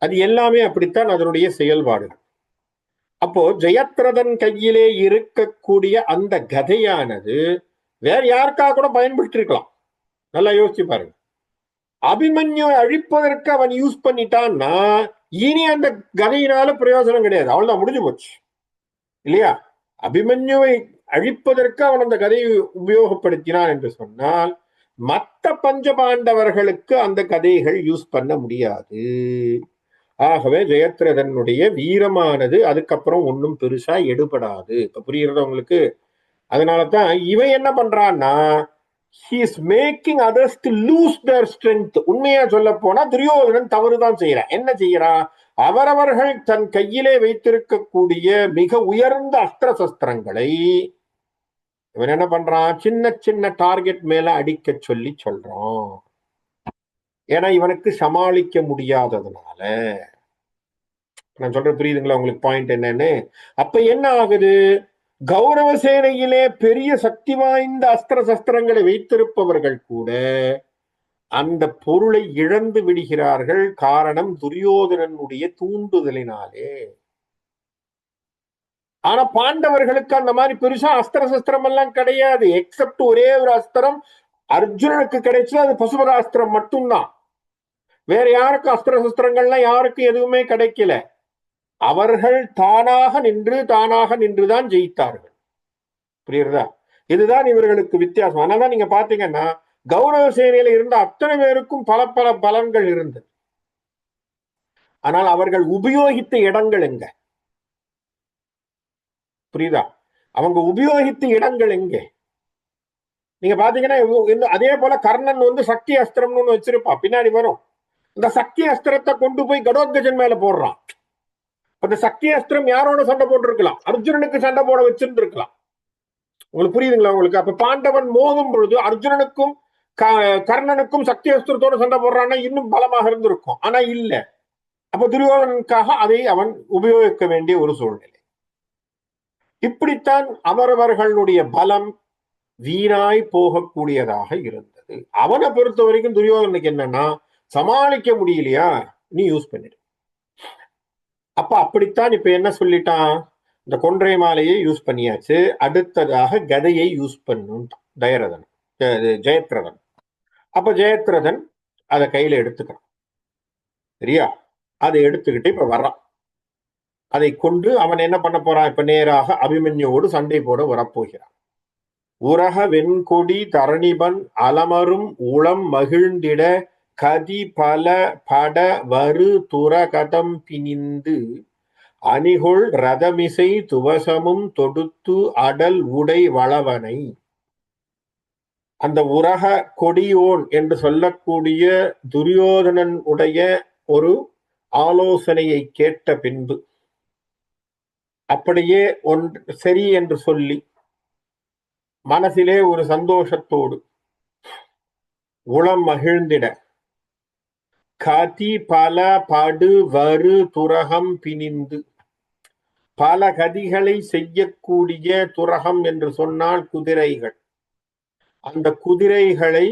அது எல்லாமே அப்படித்தான் அதனுடைய செயல்பாடுகள். அப்போ ஜெயத்ரதன் கையிலே இருக்கக்கூடிய அந்த கதையானது வேற யாருக்காக கூட பயன்படுத்தி இருக்கலாம். நல்லா யோசிச்சு பாருங்க. அபிமன்யுவை அழிப்பதற்கு அவன் யூஸ் பண்ணிட்டான்னா இனி அந்த கதையினால பிரயோஜனம் கிடையாது, அவ்வளவுதான், முடிஞ்சு போச்சு இல்லையா? அபிமன்யுவை அழிப்பதற்கு அவன் அந்த கதையை உபயோகப்படுத்தினான் என்று சொன்னால் மற்ற பஞ்சபாண்டவர்களுக்கு அந்த கதைகள் யூஸ் பண்ண முடியாது. ஆகவே ஜெயத்ரதனுடைய வீரமானது அதுக்கப்புறம் ஒன்றும் பெருசா எடுபடாது. இப்ப புரியுறது உங்களுக்கு? அதனாலதான் இவன் என்ன பண்றான்னா he is making others to lose their strength. உண்மையா சொல்ல போனா துரியோதனன் தவறுதான் செய்யறான். என்ன செய்யறான்? அவரவர்கள் தன் கையிலே வைத்திருக்கக்கூடிய மிக உயர்ந்த அஸ்திர சஸ்திரங்களை இவன் என்ன பண்றான்? சின்ன சின்ன டார்கெட் மேல அடிக்க சொல்லி சொல்றான். ஏன்னா இவனுக்கு சமாளிக்க முடியாததுனால. நான் சொல்ற புரியுதுங்களா உங்களுக்கு பாயிண்ட் என்னன்னு? அப்ப என்ன ஆகுது? கௌரவ சேனையிலே பெரிய சக்தி வாய்ந்த அஸ்திர சஸ்திரங்களை வைத்திருப்பவர்கள் கூட அந்த பொருளை இழந்து விடுகிறார்கள். காரணம் துரியோதனனுடைய தூண்டுதலினாலே. ஆனா பாண்டவர்களுக்கு அந்த மாதிரி பெருசா அஸ்திர சஸ்திரம் எல்லாம் கிடையாது. எக்ஸப்ட் ஒரே ஒரு அஸ்திரம் அர்ஜுனனுக்கு கிடைச்சது, அது பசுபதாஸ்திரம் மட்டும்தான். வேற யாருக்கும் அஸ்திர சஸ்திரங்கள்லாம் யாருக்கும் எதுவுமே கிடைக்கல. அவர்கள் தானாக நின்றுதான் ஜெயித்தார்கள். புரியுறதா? இதுதான் இவர்களுக்கு வித்தியாசம். அதனாலதான் நீங்க பாத்தீங்கன்னா கௌரவ சேனையில இருந்த அத்தனை பேருக்கும் பல பல பலன்கள் இருந்தது. ஆனால் அவர்கள் உபயோகித்த இடங்கள் எங்க? புரியுதா? அவங்க உபயோகித்த இடங்கள் எங்கே? நீங்க பாத்தீங்கன்னா அதே போல கர்ணன் சக்தி அஸ்திரம்னு ஒண்ணு வச்சிருப்பான், பின்னாடி வரும். இந்த சக்தி அஸ்திரத்தை கொண்டு போய் கடோத்கஜன் மேல போடுறான். அந்த சக்தி அஸ்திரம் யாரோட சண்டை போட்டு இருக்கலாம்? அர்ஜுனனுக்கு சண்டை போட வச்சிருந்து இருக்கலாம். உங்களுக்கு புரியுதுங்களா உங்களுக்கு? அப்ப பாண்டவன் மோதும் பொழுது அர்ஜுனனுக்கும் கர்ணனுக்கும் சக்தி அஸ்திரத்தோட சண்டை போடுறான்னா இன்னும் பலமாக இருந்திருக்கும். ஆனா இல்ல. அப்ப துரியோதனனுக்காக அதை அவன் உபயோகிக்க வேண்டிய ஒரு சூழ்நிலை. இப்படித்தான் அவரவர்களுடைய பலம் வீணாய் போகக்கூடியதாக இருந்தது. அவனை பொறுத்த வரைக்கும் துரியோதனுக்கு என்னன்னா, சமாளிக்க முடியலையா, நீ யூஸ் பண்ணிடு. அப்ப அப்படித்தான் இப்ப என்ன சொல்லிட்டான்? இந்த கொன்றை மாலையை யூஸ் பண்ணியாச்சு, அடுத்ததாக கதையை யூஸ் பண்ணும் ஜெயத்ரதன். அப்ப ஜெயத்ரதன் அதை கையில எடுத்துக்கிறான். சரியா? அதை எடுத்துக்கிட்டு இப்ப வர்றான். அதை கொண்டு அவன் என்ன பண்ண போறான்? இப்ப நேராக அபிமன்யோடு சண்டை போட வரப்போகிறான். உரக வெண்கொடி தரணிபன் அலமரும் உளம் மகிழ்ந்திட கதி பல பட வரு துரகதம் பிணிந்து அணிகொள் ரதமிசை துவசமும் தொடுத்து அடல் உடை வளவனை. அந்த உரக கொடியோன் என்று சொல்லக்கூடிய துரியோதனன் உடைய ஒரு ஆலோசனையை கேட்ட பின்பு அப்படியே சரி என்று சொல்லி மனசிலே ஒரு சந்தோஷத்தோடு உளம் மகிழ்ந்திட கதி பல படு வரு துரகம் பிணிந்து, பல கதிகளை செய்யக்கூடிய துரகம் என்று சொன்னால் குதிரைகள், அந்த குதிரைகளை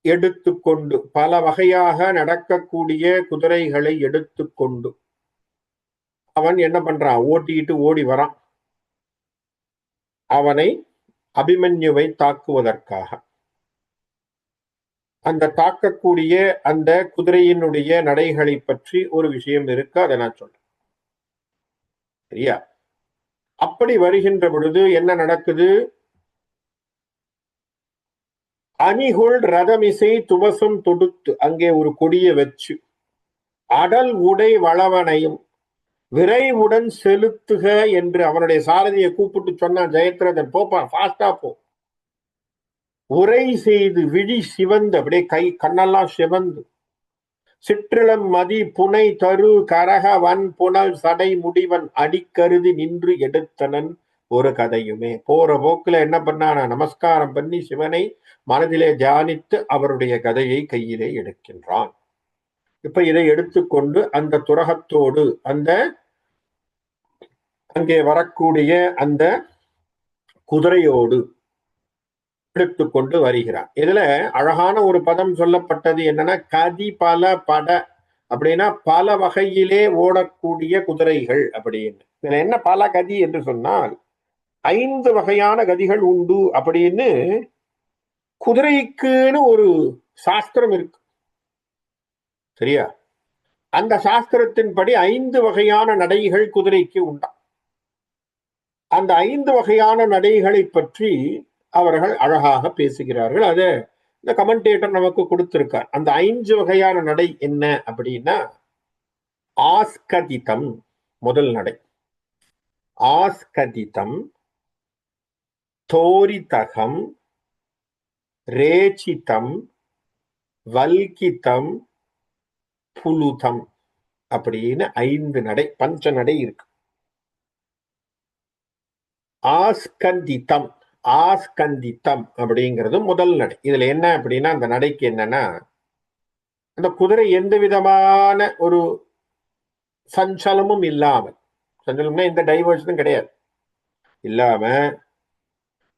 எடுத்துக்கொண்டு, பல வகையாக நடக்கக்கூடிய குதிரைகளை எடுத்துக்கொண்டு அவன் என்ன பண்றான்? ஓட்டிட்டு ஓடி வரான். அவனை அபிமன்யுவை தாக்குவதற்காக. அந்த தாக்கக்கூடிய அந்த குதிரையினுடைய நடைகளை பற்றி ஒரு விஷயம் இருக்கு, அதை நான் சொல்றேன். சரியா? அப்படி வருகின்ற பொழுது என்ன நடக்குது? அணிகொள் ரதமிசை துவசம் தொடுத்து, அங்கே ஒரு கொடியை வச்சு அடல் உடை வளவனையும் விரைவுடன் செலுத்துக என்று அவனுடைய சாரதியை கூப்பிட்டு சொன்னான் ஜெயத்ரதன். போப்பா, ஃபாஸ்டா போ. உரை செய்து விழி சிவந்து, அப்படியே கண்ணெல்லாம் சிவந்து, சிற்றிளம் மதி புனை தரு கரக வன் புனல் சடை முடிவன் அடிக்கருதி நின்று எடுத்தனன் ஒரு கதையுமே. போற போக்குல என்ன பண்ணான? நமஸ்காரம் பண்ணி சிவனை மனதிலே தியானித்து அவருடைய கதையை கையிலே எடுக்கின்றான். இப்ப இதை எடுத்துக்கொண்டு அந்த துரகத்தோடு அந்த அங்கே வரக்கூடிய அந்த குதிரையோடு எடுத்துக்கொண்டு வருகிறார். இதுல அழகான ஒரு பதம் சொல்லப்பட்டது என்னன்னா, கதி பல பட அப்படின்னா பல வகையிலே ஓடக்கூடிய குதிரைகள் அப்படின்னு. இதுல என்ன பல கதி என்று சொன்னால் 5 வகையான கதிகள் உண்டு அப்படின்னு குதிரைக்குன்னு ஒரு சாஸ்திரம் இருக்கு. சரியா? அந்த சாஸ்திரத்தின்படி 5 வகையான நடைகள் குதிரைக்கு உண்டா. அந்த 5 வகையான நடைகளை பற்றி அவர்கள் அழகாக பேசுகிறார்கள். அதை இந்த கமெண்டேட்டர் நமக்கு கொடுத்திருக்கார். அந்த 5 வகையான நடை என்ன அப்படின்னா, ஆஸ்கதிதம் முதல் நடை, ஆஸ்கதிதம், தோரிதகம், ரேச்சிதம், வல்கிதம், புலுதம் அப்படின்னு 5 நடை, பஞ்ச நடை இருக்கு. ஆஸ்கந்தித்தம், ஆஸ்கந்தித்தம் அப்படிங்கிறது முதல் நடை. இதுல என்ன அப்படின்னா, அந்த நடைக்கு என்னன்னா, அந்த குதிரை எந்த விதமான ஒரு சஞ்சலமும் இல்லாமல், சஞ்சலம்னா எந்த டைவர்ஷனும் கிடையாது, இல்லாம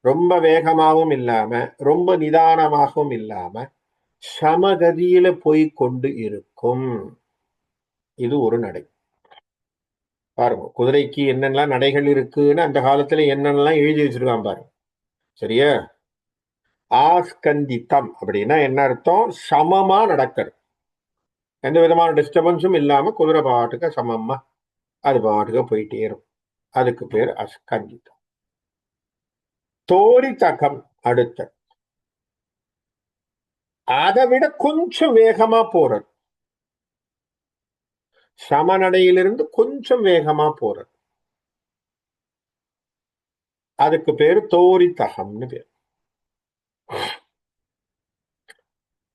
ரொம்ப வேகமாகவும் இல்லாம ரொம்ப நிதானமாகவும் இல்லாம சமகதியில போய் கொண்டு இருக்கும். இது ஒரு நடை. பாருங்க, குதிரைக்கு என்னென்னலாம் நடைகள் இருக்குன்னு அந்த காலத்துல என்னென்னலாம் எழுதி வச்சிருக்கான் பாருங்க. சரியா? ஆஸ்கந்தித்தம் அப்படின்னா என்ன அர்த்தம்? சமமா நடக்கிறது, எந்த விதமான டிஸ்டர்பன்ஸும் இல்லாம குதிரை பாட்டுக்க சமமா அது பாட்டுக்க போயிட்டே இருக்கும். அதுக்கு பேர் அஸ்கந்தித்தம். தோரிதகம் அடுத்த, அதை விட கொஞ்சம் வேகமா போறது, சமநடையிலிருந்து கொஞ்சம் வேகமா போறது, அதுக்கு பேரு தோரிதகம்னு பேர்.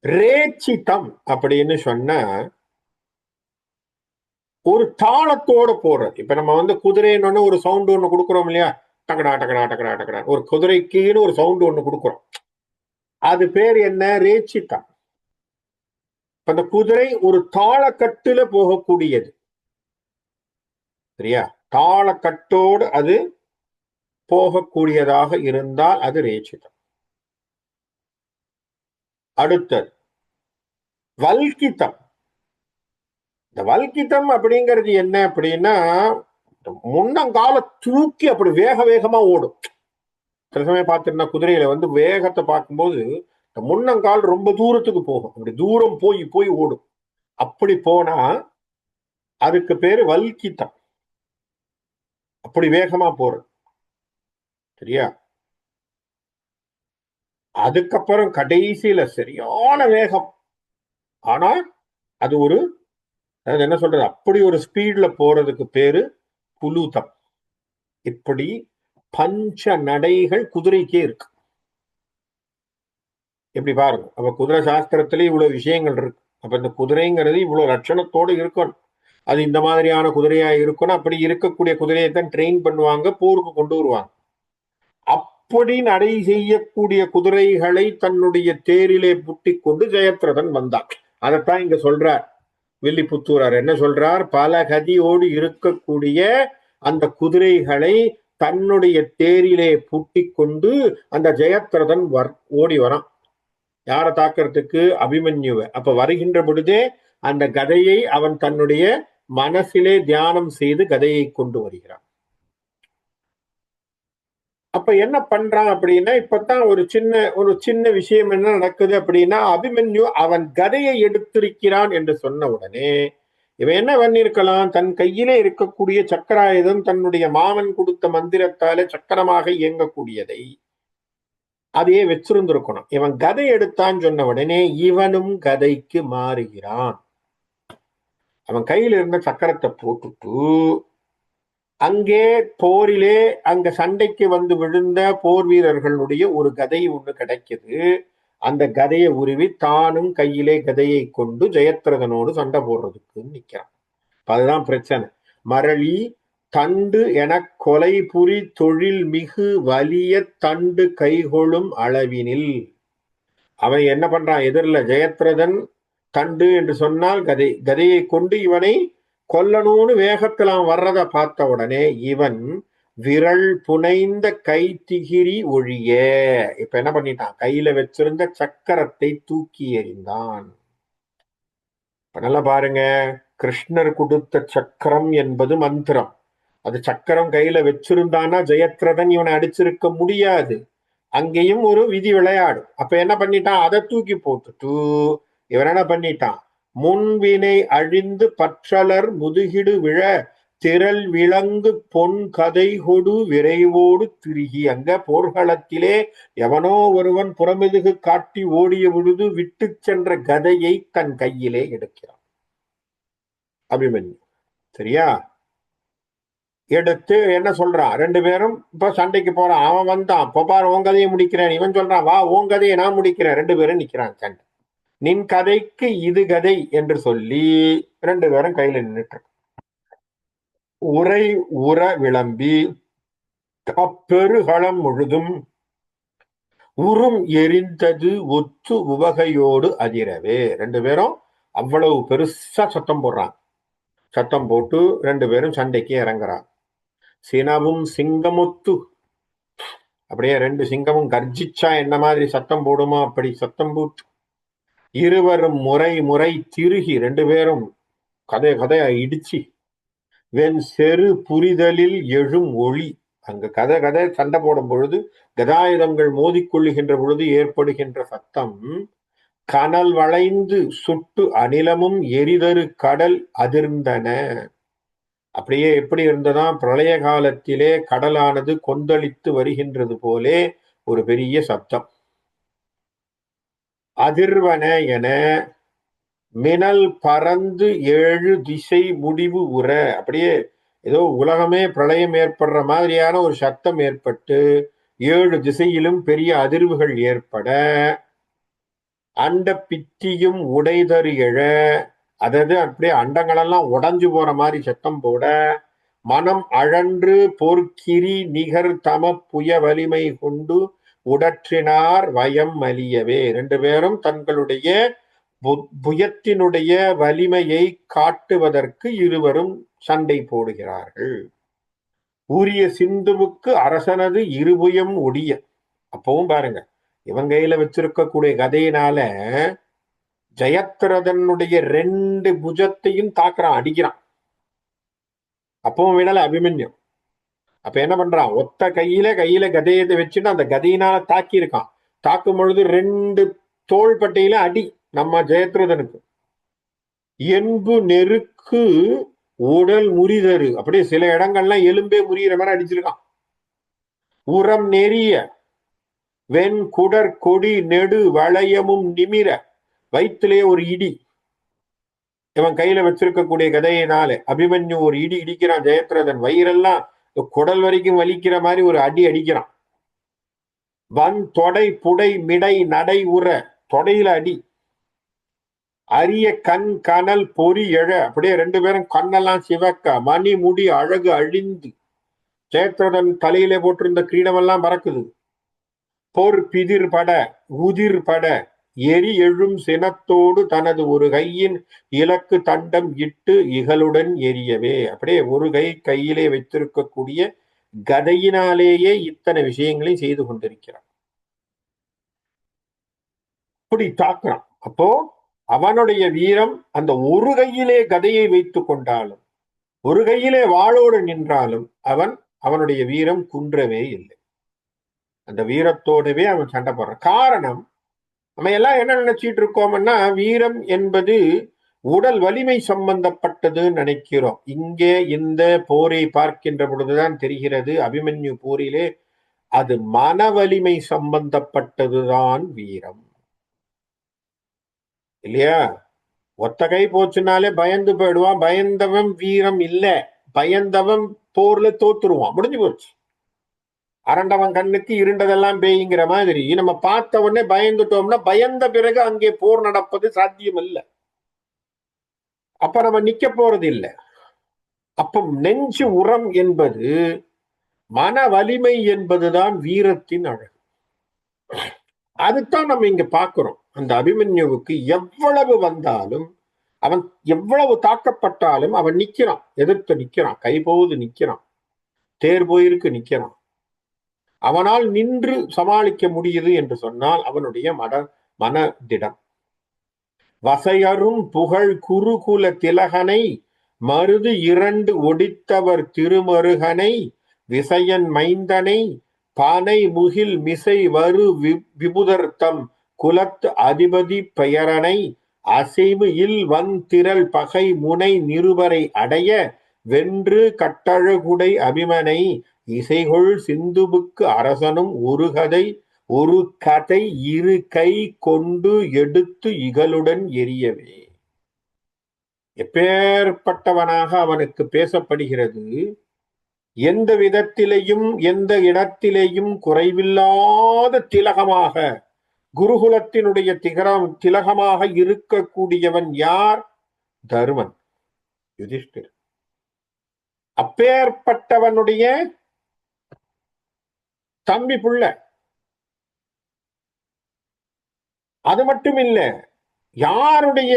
ரேச்சிதம் அப்படின்னு சொன்ன ஒரு தாளத்தோட போறது. இப்ப நம்ம குதிரைன்னு ஒரு சவுண்ட் ஒண்ணு கொடுக்குறோம் இல்லையா, டக்கடா டக்கடா டக்கடா டக்கடா, ஒரு குதிரைக்குன்னு ஒரு சவுண்ட் ஒண்ணு கொடுக்குறோம், அது பேர் என்ன? ரேச்சிதம். அந்த குதிரை ஒரு தாளக்கட்டுல போகக்கூடியது. சரியா? தாளக்கட்டோடு அது போகக்கூடியதாக இருந்தால் அது ரேச்சிதம். அடுத்தது வல்கிதம். இந்த வல்கிதம் அப்படிங்கிறது என்ன அப்படின்னா, முன்னங்கால தூக்கி அப்படி வேக வேகமா ஓடும். சில சமயம் பார்த்துருந்தா குதிரையில வேகத்தை பார்க்கும்போது முன்னங்கால் ரொம்ப தூரத்துக்கு போகும், அப்படி தூரம் போய் போய் ஓடும். அப்படி போனா அதுக்கு பேரு வல்கிதம், அப்படி வேகமா போறது. சரியா? அதுக்கப்புறம் கடைசியில சரியான வேகம், ஆனா அது ஒரு, அதாவது என்ன சொல்றது, அப்படி ஒரு ஸ்பீட்ல போறதுக்கு பேரு புலுதம். இப்படி பஞ்ச நடைகள் குதிரைக்கே இருக்கு. எப்படி பாருங்க, அப்ப குதிரை சாஸ்திரத்திலே இவ்வளவு விஷயங்கள் இருக்கு. அப்ப இந்த குதிரைங்கிறது இவ்வளவு லட்சணத்தோடு இருக்கணும். அது இந்த மாதிரியான குதிரையா இருக்கணும். அப்படி இருக்கக்கூடிய குதிரையை தான் ட்ரெயின் பண்ணுவாங்க, போருக்கு கொண்டு வருவாங்க. அப்படி நடை செய்யக்கூடிய குதிரைகளை தன்னுடைய தேரிலே புட்டி கொண்டு ஜெயத்ரதன் வந்தான். அதைத்தான் இங்க சொல்றார் வில்லிபுத்தூரார். என்ன சொல்றார்? பல கதியோடு இருக்கக்கூடிய அந்த குதிரைகளை தன்னுடைய தேரிலே பூட்டி கொண்டு அந்த ஜெயத்ரதன் ஓடி வரான். யாரை தாக்கிறதுக்கு? அபிமன்யுவை. அப்ப வருகின்ற பொழுதே அந்த கதையை அவன் தன்னுடைய மனசிலே தியானம் செய்து கதையை கொண்டு வருகிறான். அப்ப என்ன பண்றான் அப்படின்னா, இப்பதான் ஒரு சின்ன விஷயம் என்ன நடக்குது அப்படின்னா, அபிமன்யு அவன் கதையை எடுத்திருக்கிறான் என்று சொன்ன உடனே இவன் என்ன பண்ணிருக்கலாம்? தன் கையிலே இருக்கக்கூடிய சக்கராயுதம் தன்னுடைய மாமன் கொடுத்த மந்திரத்தாலே சக்கரமாக இயங்கக்கூடியதை அதையே வச்சிருந்திருக்கணும். இவன் கதை எடுத்தான்னு சொன்ன உடனே இவனும் கதைக்கு மாறுகிறான். அவன் கையில இருந்த சக்கரத்தை போட்டுட்டு அங்கே போரிலே அங்க சண்டைக்கு விழுந்த போர் வீரர்களுடைய ஒரு கதை ஒண்ணு கிடைக்குது. அந்த கதையை உருவி தானும் கையிலே கதையை கொண்டு ஜெயத்ரதனோடு சண்டை போடுறதுக்கு நிக்கிறான். அதுதான் பிரச்சனை. மரளி தண்டு என கொலை புரி தொழில் மிகு வலிய தண்டு கைகொளும் அளவினில். அவன் என்ன பண்றான்? எதிரில் ஜெயத்ரதன் தண்டு என்று சொன்னால் கதையை கொண்டு இவனை கொல்லணும்னு வேகத்துல அவன் வர்றத பார்த்த உடனே இவன் விரல் புனைந்த கை திகிரி ஒழிய இப்ப என்ன பண்ணிட்டான்? கையில வச்சிருந்த சக்கரத்தை தூக்கி எறிந்தான். நல்லா பாருங்க, கிருஷ்ணர் கொடுத்த சக்கரம் என்பது மந்திரம். அது சக்கரம் கையில வச்சிருந்தானா ஜெயத்ரதன் இவனை அடிச்சிருக்க முடியாது. அங்கேயும் ஒரு விதி விளையாடும். அப்ப என்ன பண்ணிட்டான், அதை தூக்கி போட்டுட்டு இவன் என்ன பண்ணிட்டான், முன்வினை அழிந்து பற்றலர் முதுகிடு விழ திரள் விலங்கு பொன் கதை கொடு விரைவோடு திருகி. அங்க போர்க்களத்திலே எவனோ ஒருவன் புறமெதுகு காட்டி ஓடிய பொழுது விட்டு சென்ற கதையை தன் கையிலே எடுக்கிறான் அபிமன்யு. சரியா? எடுத்து என்ன சொல்றான், ரெண்டு பேரும் இப்ப சண்டைக்கு போறான். அவன் வந்தான், இப்ப பாரு உன் கதையை முடிக்கிறேன். இவன் சொல்றான், வா உன் கதையை நான் முடிக்கிறேன். ரெண்டு பேரும் நிக்கிறான் சண்டை. நின் கதைக்கு இது கதை என்று சொல்லி ரெண்டு பேரும் கையில நின்றுட்டு உரை உற விளம்பி அப்பெருகளம் முழுதும் உறும் எரிந்தது ஒத்து உவகையோடு அதிரவே. ரெண்டு பேரும் அவ்வளவு பெருசா சத்தம் போடுறான். சத்தம் போட்டு ரெண்டு பேரும் சண்டைக்கு இறங்குறான். சினமும் சிங்கமுத்து, அப்படியே ரெண்டு சிங்கமும் கர்ஜிச்சா என்ன மாதிரி சத்தம் போடுமா அப்படி சத்தம் போட்டு இருவரும் முறை முறை திருகி ரெண்டு பேரும் கதையா இடிச்சு வெண் செரு புரிதலில் எழும் ஒளி. அங்க கதை சண்டை போடும் பொழுது கதாயுதங்கள் மோதிக்கொள்ளுகின்ற பொழுது ஏற்படுகின்ற சத்தம் கனல் வளைந்து சுட்டு அனிலமும் எரிதரு கடல் அதிர்ந்தன. அப்படியே எப்படி இருந்ததா, பிரளய காலத்திலே கடலானது கொந்தளித்து வருகின்றது போலே ஒரு பெரிய சத்தம். அதிர்வன என மினல் பறந்து ஏழு திசை முடிவு உற. அப்படியே ஏதோ உலகமே பிரளயம் ஏற்படுற மாதிரியான ஒரு சத்தம் ஏற்பட்டு ஏழு திசையிலும் பெரிய அதிர்வுகள் ஏற்பட அண்ட பித்தியும் உடைதரு எழ, அதாவது அப்படியே அண்டங்களெல்லாம் உடஞ்சு போற மாதிரி சத்தம் போட மனம் அழன்று போர்க்கிரி நிகர் தம புய வலிமை கொண்டு உடற்றினார் வயம் அலியவே. ரெண்டு பேரும் தங்களுடைய புயத்தினுடைய வலிமையை காட்டுவதற்கு இருவரும் சண்டை போடுகிறார்கள். உரிய சிந்துவுக்கு அரசனது இருபுயம் ஒடிய. அப்பவும் பாருங்க, இவன் கையில வச்சிருக்கக்கூடிய கதையினால ஜெயத்ரதனுடைய ரெண்டு புஜத்தையும் தாக்குறான், அடிக்கிறான். அப்பவும் விடல அபிமன்யம். அப்ப என்ன பண்றான், ஒத்த கையில கதையை வச்சுட்டு அந்த கதையினால தாக்கி இருக்கான். தாக்கும் பொழுது ரெண்டு தோள்பட்டையில அடி நம்ம ஜெயத்ரதனுக்கு. என்பு நெருக்கு உடல் முறிதரு, அப்படியே சில இடங்கள்லாம் எலும்பே முறிகிற மாதிரி அடிச்சிருக்கான். உரம் நெறிய வெண் குடர் கொடி நெடு வளையமும் நிமிர, வயிற்றிலே ஒரு இடி. இவன் கையில வச்சிருக்கக்கூடிய கதையினால அபிமன்யு ஒரு இடி இடிக்கிறான். ஜெயத்ரதன் வயிறெல்லாம் குடல் வரைக்கும் வலிக்கிற மாதிரி ஒரு அடி அடிக்கிறான். வன் தொடை புடை மிடை நடை உற, தொடையில அடி. அரிய கண் கனல் பொறி எழ, அப்படியே ரெண்டு பேரும் கண்ணெல்லாம் சிவக்க மணி முடி அழகு அழிந்து ஜெயத்ரதன் தலையிலே போட்டிருந்த கிரீடமெல்லாம் பறக்குது. பொற் பிதிர் பட உதிர் பட எரி எழும் சினத்தோடு தனது ஒரு கையின் இலக்கு தண்டம் இட்டு இகழுடன் எரியவே. அப்படியே ஒரு கையிலே வைத்திருக்கக்கூடிய கதையினாலேயே இத்தனை விஷயங்களை செய்து கொண்டிருக்கிறான். அப்படி தாக்குறான். அப்போ அவனுடைய வீரம் அந்த ஒரு கையிலே கதையை வைத்துக் கொண்டாலும் ஒரு கையிலே வாளோடு நின்றாலும் அவனுடைய வீரம் குன்றவே இல்லை. அந்த வீரத்தோடவே அவன் சண்டை போடுறான். காரணம், நம்ம எல்லாம் என்ன நினைச்சிட்டு இருக்கோம்னா வீரம் என்பது உடல் வலிமை சம்பந்தப்பட்டதுன்னு நினைக்கிறோம். இங்கே இந்த போரை பார்க்கின்ற பொழுதுதான் தெரிகிறது, அபிமன்யு போரிலே அது மன வலிமை சம்பந்தப்பட்டதுதான் வீரம், இல்லையா? ஒத்த கை போச்சுனாலே பயந்து போயிடுவான். பயந்தவன் வீரம் இல்ல, பயந்தவன் போர்ல தோத்துருவான், முடிஞ்சு போச்சு. அரண்டவன் கண்ணுக்கு இருண்டதெல்லாம் பேய்ங்கிற மாதிரி நம்ம பார்த்த உடனே பயந்துட்டோம்னா பயந்த பிறகு அங்கே போர் நடப்பது சாத்தியம் இல்ல. அப்ப நம்ம நிக்க போறது இல்லை. அப்ப நெஞ்சு உரம் என்பது, மன வலிமை என்பதுதான் வீரத்தின் அழகு. அதுதான் நம்ம இங்க பாக்குறோம். அந்த அபிமன்யுவுக்கு எவ்வளவு வந்தாலும், அவன் எவ்வளவு தாக்கப்பட்டாலும் அவன் நிக்கிறான், எதிர்த்து நிக்கிறான், கைபோது நிக்கிறான், தேர் போயிருக்கு நிக்கிறான். அவனால் நின்று சமாளிக்க முடியுது என்று சொன்னால் அவனுடைய மன திடம். வசையரும் புகழ் குருகுல திலகனை மருது இரண்டு ஒடித்தவர் திருமருகனை விசயன் மைந்தனை பானை முகில் மிசை வரு விபுதர்த்தம் குலத்து அதிபதி பெயரனை அசைவு இல் வந்திரல் பகை முனை நிருபரை அடைய வென்று கட்டழகுடை அபிமனை இசைகொள் சிந்துபுக்கு அரசனும் ஒரு கதை இரு கை கொண்டு எடுத்து இகழுடன் எரியவே. எப்பேற்பட்டவனாக அவனுக்கு பேசப்படுகிறது. எந்த விதத்திலேயும் எந்த இடத்திலேயும் குறைவில்லாத திலகமாக, குருகுலத்தினுடைய திலகமாக இருக்கக்கூடியவன் யார்? தருமன், யுதிஷ்டிர். அப்பேற்பட்டவனுடைய தம்பி புள்ள. அது மட்டும் இல்ல, யாருடைய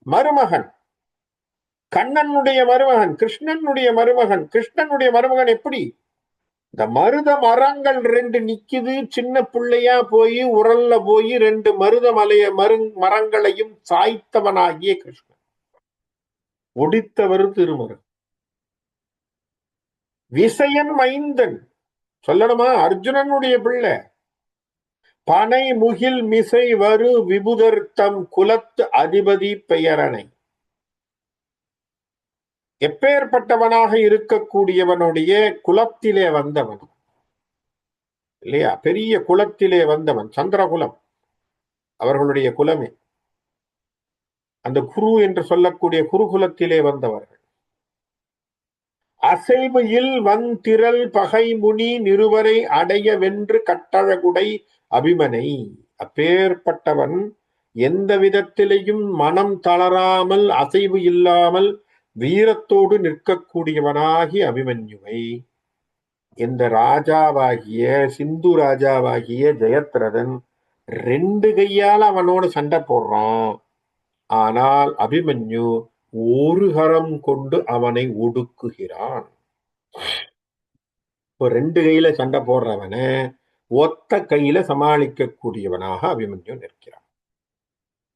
மருமகன்? கண்ணனுடைய மருமகன், கிருஷ்ணனுடைய மருமகன். கிருஷ்ணனுடைய மருமகன் எப்படி? இந்த மருத மரங்கள் ரெண்டு நிக்குது, சின்ன பிள்ளையா போய் உரல்ல போய் ரெண்டு மருத மரங்களையும் சாய்த்தவனாகிய கிருஷ்ணன், ஒடித்தவர் திருமருகன். விசயன் மைந்தன் சொல்லணுமா? அர்ஜுனனுடைய பிள்ளை. பனை முகில் மிசை வரு விபுதர்த்தம் குலத்து அதிபதி பெயரனை. எப்பேற்பட்டவனாக இருக்கக்கூடியவனுடைய குலத்திலே வந்தவன் இல்லையா? பெரிய குலத்திலே வந்தவன், சந்திரகுலம் அவர்களுடைய குலமே. அந்த குரு என்று சொல்லக்கூடிய குருகுலத்திலே வந்தவர்கள். அசைவு இல் வந்திரல் பகை முனி நிருவரை அடைய வென்று கட்டழகுடை அபிமனை. அப்பேற்பட்டவன் எந்த விதத்திலையும் மனம் தளராமல், அசைவு இல்லாமல் வீரத்தோடு நிற்கக்கூடியவனாகி அபிமன்யுவை இந்த ராஜாவாகிய, சிந்து ராஜாவாகிய ஜெயத்ரதன் ரெண்டு கையால் அவனோடு சண்டை போடுறான். ஆனால் அபிமன்யு ஒரு கரம் கொண்டு அவனை ஒடுக்குகிறான். இப்போ ரெண்டு கையில சண்டை போடுறவன ஒத்த கையில சமாளிக்க கூடியவனாக அபிமன்யு நிற்கிறான்.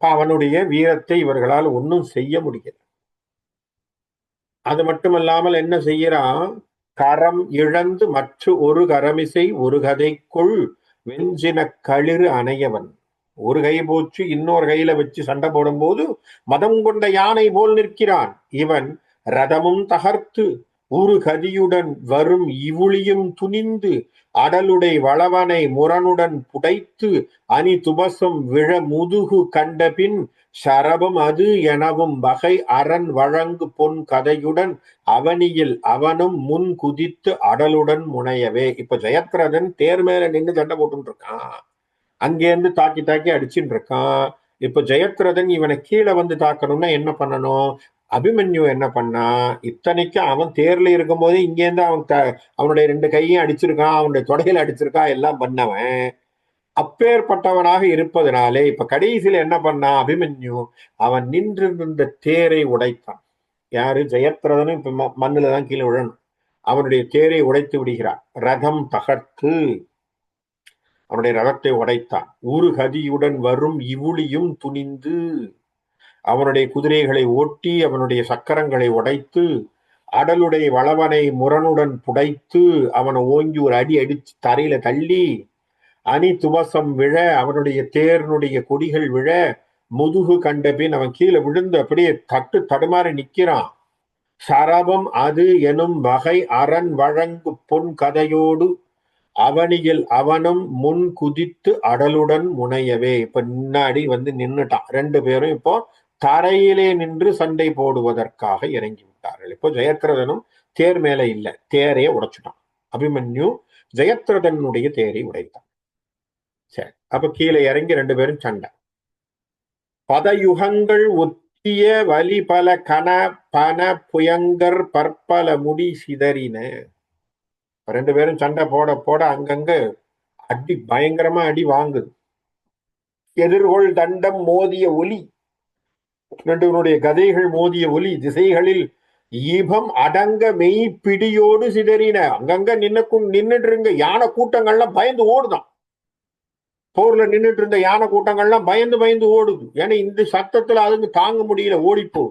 அவனுடைய வீரத்தை இவர்களால் ஒன்றும் செய்ய முடியல. அது மட்டுமல்லாமல் என்ன செய்யறான்? கரம் இழந்து மற்ற ஒரு கரமிசை ஒரு கதைக்குள் வெஞ்சின களிறு அணையவன். ஒரு கை போச்சு, இன்னொரு கையில வச்சு சண்டை போடும் போது மதம் கொண்ட யானை போல் நிற்கிறான். இவன் ரதமும் தகர்த்து ஒரு கதியுடன் வரும் இவுளியும் துணிந்து அடலுடை வளவனை முரணுடன் புடைத்து அணி துபசம் விழ முதுகு கண்டபின் சரபம் அது எனவும் வகை அரண் வழங்கு பொன் கதையுடன் அவனியில் அவனும் முன் குதித்து அடலுடன் முனையவே. இப்ப ஜெயத்ரதன் தேர் மேல நின்று சண்டை போட்டு இருக்கான். அங்கேருந்து தாக்கி தாக்கி அடிச்சுட்டு இருக்கான். இப்ப ஜெயத்ரதன் இவனை கீழே வந்து தாக்கணும்னா என்ன பண்ணணும்? அபிமன்யு என்ன பண்ணா, இத்தனைக்கும் அவன் தேர்ல இருக்கும் போது இங்கேருந்து அவனுடைய ரெண்டு கையும் அடிச்சிருக்கான், அவனுடைய தொடையில அடிச்சிருக்கான், எல்லாம் பண்ணவன். அப்பேற்பட்டவனாக இருப்பதனாலே இப்ப கடைசியில என்ன பண்ணான் அபிமன்யு? அவன் நின்றிருந்த தேரை உடைத்தான். யாரு? ஜெயத்ரதனும் இப்ப மண்ணுல தான் கீழே விழணும். அவனுடைய தேரை உடைத்து விடுகிறான். ரதம் தகர்த்து அவனுடைய ரதத்தை உடைத்தான். ஒரு கதியுடன் வரும் இவுளியும் துணிந்து அவனுடைய குதிரைகளை ஓட்டி அவனுடைய சக்கரங்களை உடைத்து அடலுடைய வளவனை முரணுடன் புடைத்து அவனை ஓங்கி ஒரு அடி அடிச்சு தரையில தள்ளி அணி துவசம் விழ அவனுடைய தேர்னுடைய கொடிகள் விழ முதுகு கண்டபின் அவன் கீழே விழுந்து அப்படியே தடுமாறி நிற்கிறான். சரபம் அது எனும் வகை அரண் வழங்கு பொன் கதையோடு அவனியில் அவனும் முன் குதித்து அடலுடன் முனையவே. இப்ப முன்னாடி வந்து நின்னுட்டான். ரெண்டு பேரும் இப்போ தரையிலே நின்று சண்டை போடுவதற்காக இறங்கி விட்டார்கள். இப்போ ஜெயத்ரதனும் தேர் மேல இல்ல, தேரையே உடைச்சுட்டான். அபிமன்யு ஜெயத்ரதனுடைய தேரை உடைத்தான். சரி, அப்ப கீழே இறங்கி ரெண்டு பேரும் சண்டை. பதயுகங்கள் ஒத்திய வலி பல கன பன புயங்கர் பற்பல முடி சிதறின. ரெண்டு பேரும் சண்டை போட போட அங்கங்க அடி, பயங்கரமா அடி வாங்குது. எதிர்கொள் தண்டம் மோதிய ஒலி, ரெண்டுவனுடைய கதைகள் மோதிய ஒலி. திசைகளில் ஈபம் அடங்க மெய் பிடியோடு சிதறின. அங்கங்க நின்னுட்டு இருங்க யானை கூட்டங்கள்லாம் பயந்து ஓடுதான். போர்ல நின்றுட்டு இருந்த யானை கூட்டங்கள்லாம் பயந்து பயந்து ஓடுது. ஏன்னா இந்த சத்தத்துல அதுங்க தாங்க முடியல, ஓடிப்போ.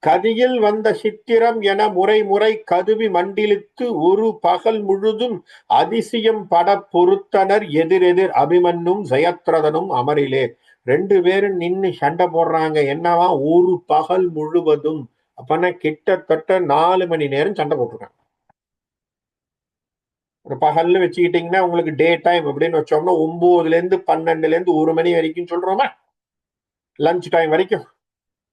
கதியில் வந்த சித்திரம் என முறை முறை கதுவி மண்டிலித்து ஒரு பகல் முழுதும் அதிசயம் பட பொறுத்தனர் எதிரெதிர் அபிமன்னும் ஜெயத்ரதனும் அமரிலே. ரெண்டு பேரும் நின்னு சண்டை போடுறாங்க. என்னவா? ஒரு பகல் முழுவதும். அப்பனா கிட்டத்தட்ட 4 மணி நேரம் சண்டை போட்டிருக்காங்க. ஒரு பகல்னு வச்சுக்கிட்டீங்கன்னா உங்களுக்கு டே டைம் அப்படின்னு வச்சோம்னா 9ல இருந்து 12ல இருந்து 1 மணி வரைக்கும் சொல்றோமா, லஞ்ச் டைம் வரைக்கும்.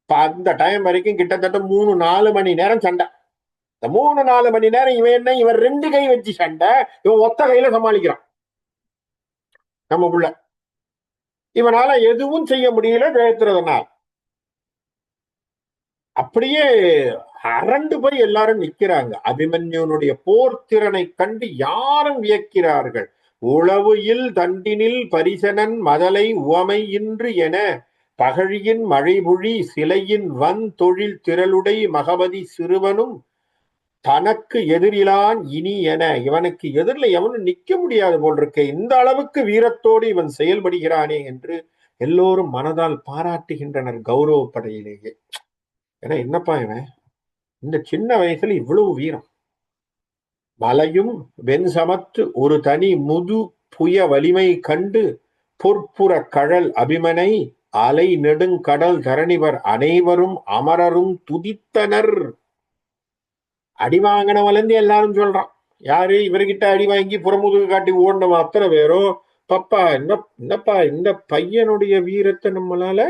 அந்த டைம் வரைக்கும் கிட்டத்தட்ட 3-4 மணி நேரம் சண்டை. இந்த 3-4 மணி நேரம் இவன் என்ன, இவன் 2 கை வச்சு சண்டை, இவன் ஒத்த கையில சமாளிக்கிறான் நம்ம புள்ள. இவனால எதுவும் செய்ய முடியல ஜெயத்ரதனால். அப்படியே அரண்டு போய் எல்லாரும் நிற்கிறாங்க. அபிமன்யுனுடைய போர்த்திறனை கண்டு யாரும் வியக்கிறார்கள். உளவுயில் தண்டினில் பரிசனன் மதலை உவமை இன்று என பகழியின் மழைபொழி சிலையின் வன் தொழில் திரளுடை மகபதி சிறுவனும் தனக்கு எதிரிலான் இனி என. இவனுக்கு எதிரில் எவனும் நிக்க முடியாது போல் இருக்க, இந்த அளவுக்கு வீரத்தோடு இவன் செயல்படுகிறானே என்று எல்லோரும் மனதால் பாராட்டுகின்றனர் கௌரவப்படையிலேயே. ஏன்னா என்னப்பா இவன் இந்த சின்ன வயசுல இவ்வளவு வீரம். மலையும் வெண்சமத்து ஒரு தனி முது புய வலிமை கண்டு பொற்புற கழல் அபிமனை அலை நெடுங்கடல் தரணிவர் அனைவரும் அமரரும் துதித்தனர். அடி வாங்கினவன் எல்லாரும் சொல்றான். யாரு? இவர்கிட்ட அடி வாங்கி புறமுதுகு காட்டி ஓடினவன் அத்தனை பேரும், பப்பா என்னப்பா இந்த பையனுடைய வீரத்தை நம்மளால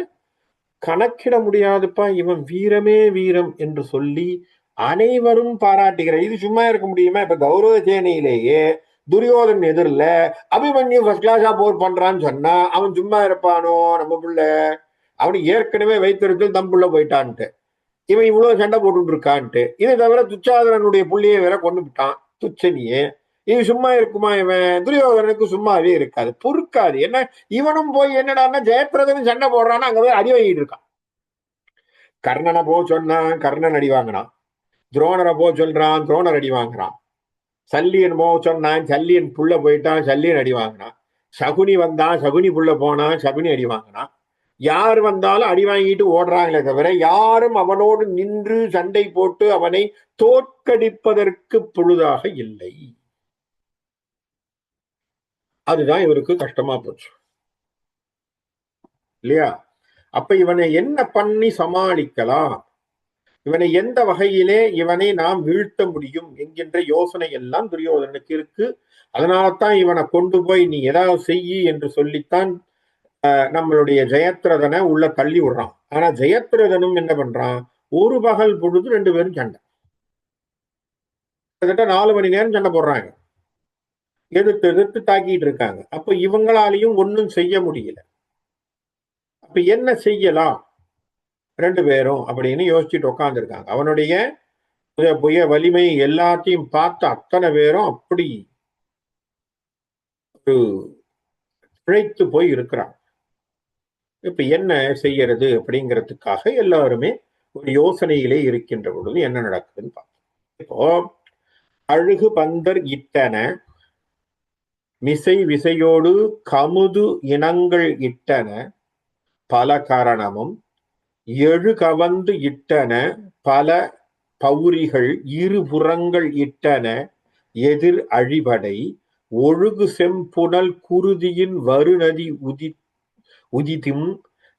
கணக்கிட முடியாதுப்பா, இவன் வீரமே வீரம் என்று சொல்லி அனைவரும் பாராட்டுகிற. இது சும்மா இருக்க முடியுமா? இப்ப கௌரவ சேனையிலேயே துரியோதன் எதிரில அபிமன்யு ஃபர்ஸ்ட் கிளாஸா போர் பண்றான்னு சொன்னா அவன் சும்மா இருப்பானோ? நம்ம புள்ள அவனு ஏற்கனவே வைத்திருக்கல் தம்புள்ள போயிட்டான்ட்டு, இவன் இவ்வளவு சண்டை போட்டு இருக்கான்ட்டு. இதை தவிர துச்சாதனனுடைய புள்ளியை வேற கொண்டு விட்டான் துச்சனியே. இது சும்மா இருக்குமா? இவன் துரியோதனுக்கு சும்மாவே இருக்காது, பொறுக்காது. என்ன இவனும் போய் என்னடான்னா ஜெயத்ரதனும் சண்டை போடுறான்னு அங்க போய் அடி வாங்கிட்டு இருக்கான். கர்ணனை போ சொன்னான், கர்ணன் அடி வாங்கினான். துரோணரை போ சொல்றான், துரோணர் அடி வாங்குறான். சல்லியன் போ சொன்னான், சல்லியன் புள்ள போயிட்டான், சல்லியன் அடி வாங்கினான். சகுனி வந்தான், சகுனி புள்ள போனான், சகுனி அடி வாங்கினான். யார் வந்தாலும் அடி வாங்கிட்டு ஓடுறாங்களே தவிர யாரும் அவனோடு நின்று சண்டை போட்டு அவனை தோற்கடிப்பதற்கு பொழுதாக இல்லை. அதுதான் இவருக்கு கஷ்டமா போச்சு இல்லையா? அப்ப இவனை என்ன பண்ணி சமாளிக்கலாம், இவனை எந்த வகையிலே இவனை நாம் வீழ்த்த முடியும் என்கின்ற யோசனை எல்லாம் துரியோதனுக்கு இருக்கு. அதனால்தான் இவனை கொண்டு போய் நீ ஏதாவது செய்யி என்று சொல்லித்தான் நம்மளுடைய ஜெயத்ரதனை உள்ள தள்ளி விடுறான். ஆனா ஜெயத்ரதனும் என்ன பண்றான்? ஒரு பகல் பொழுது 2 பேரும் சண்டை, கிட்டத்தட்ட 4 மணி நேரம் சண்டை போடுறாங்க, எதிர்த்து எதிர்த்து தாக்கிட்டு இருக்காங்க. அப்ப இவங்களாலையும் ஒன்னும் செய்ய முடியல. அப்ப என்ன செய்யலாம் 2 பேரும் அப்படின்னு யோசிச்சுட்டு உட்கார்ந்து இருக்காங்க. அவனுடைய புய வலிமை எல்லாத்தையும் பார்த்து அத்தனை பேரும் அப்படி ஒரு பிழைத்து போய் இருக்கிறான். இப்ப என்ன செய்யறது அப்படிங்கிறதுக்காக எல்லாருமே ஒரு யோசனையிலே இருக்கின்ற பொழுது என்ன நடக்குதுன்னு பார்ப்போம். இப்போ அழுகு பந்தர் இட்டன மிசை விசையோடு கமுது இனங்கள் இட்டன பல காரணமும் எழு கவந்து இட்டன பல பௌரிகள் இருபுறங்கள் இட்டன எதிர் அழிபடை ஒழுகு செம்புணல் குருதியின் வருநதி உதித்தும்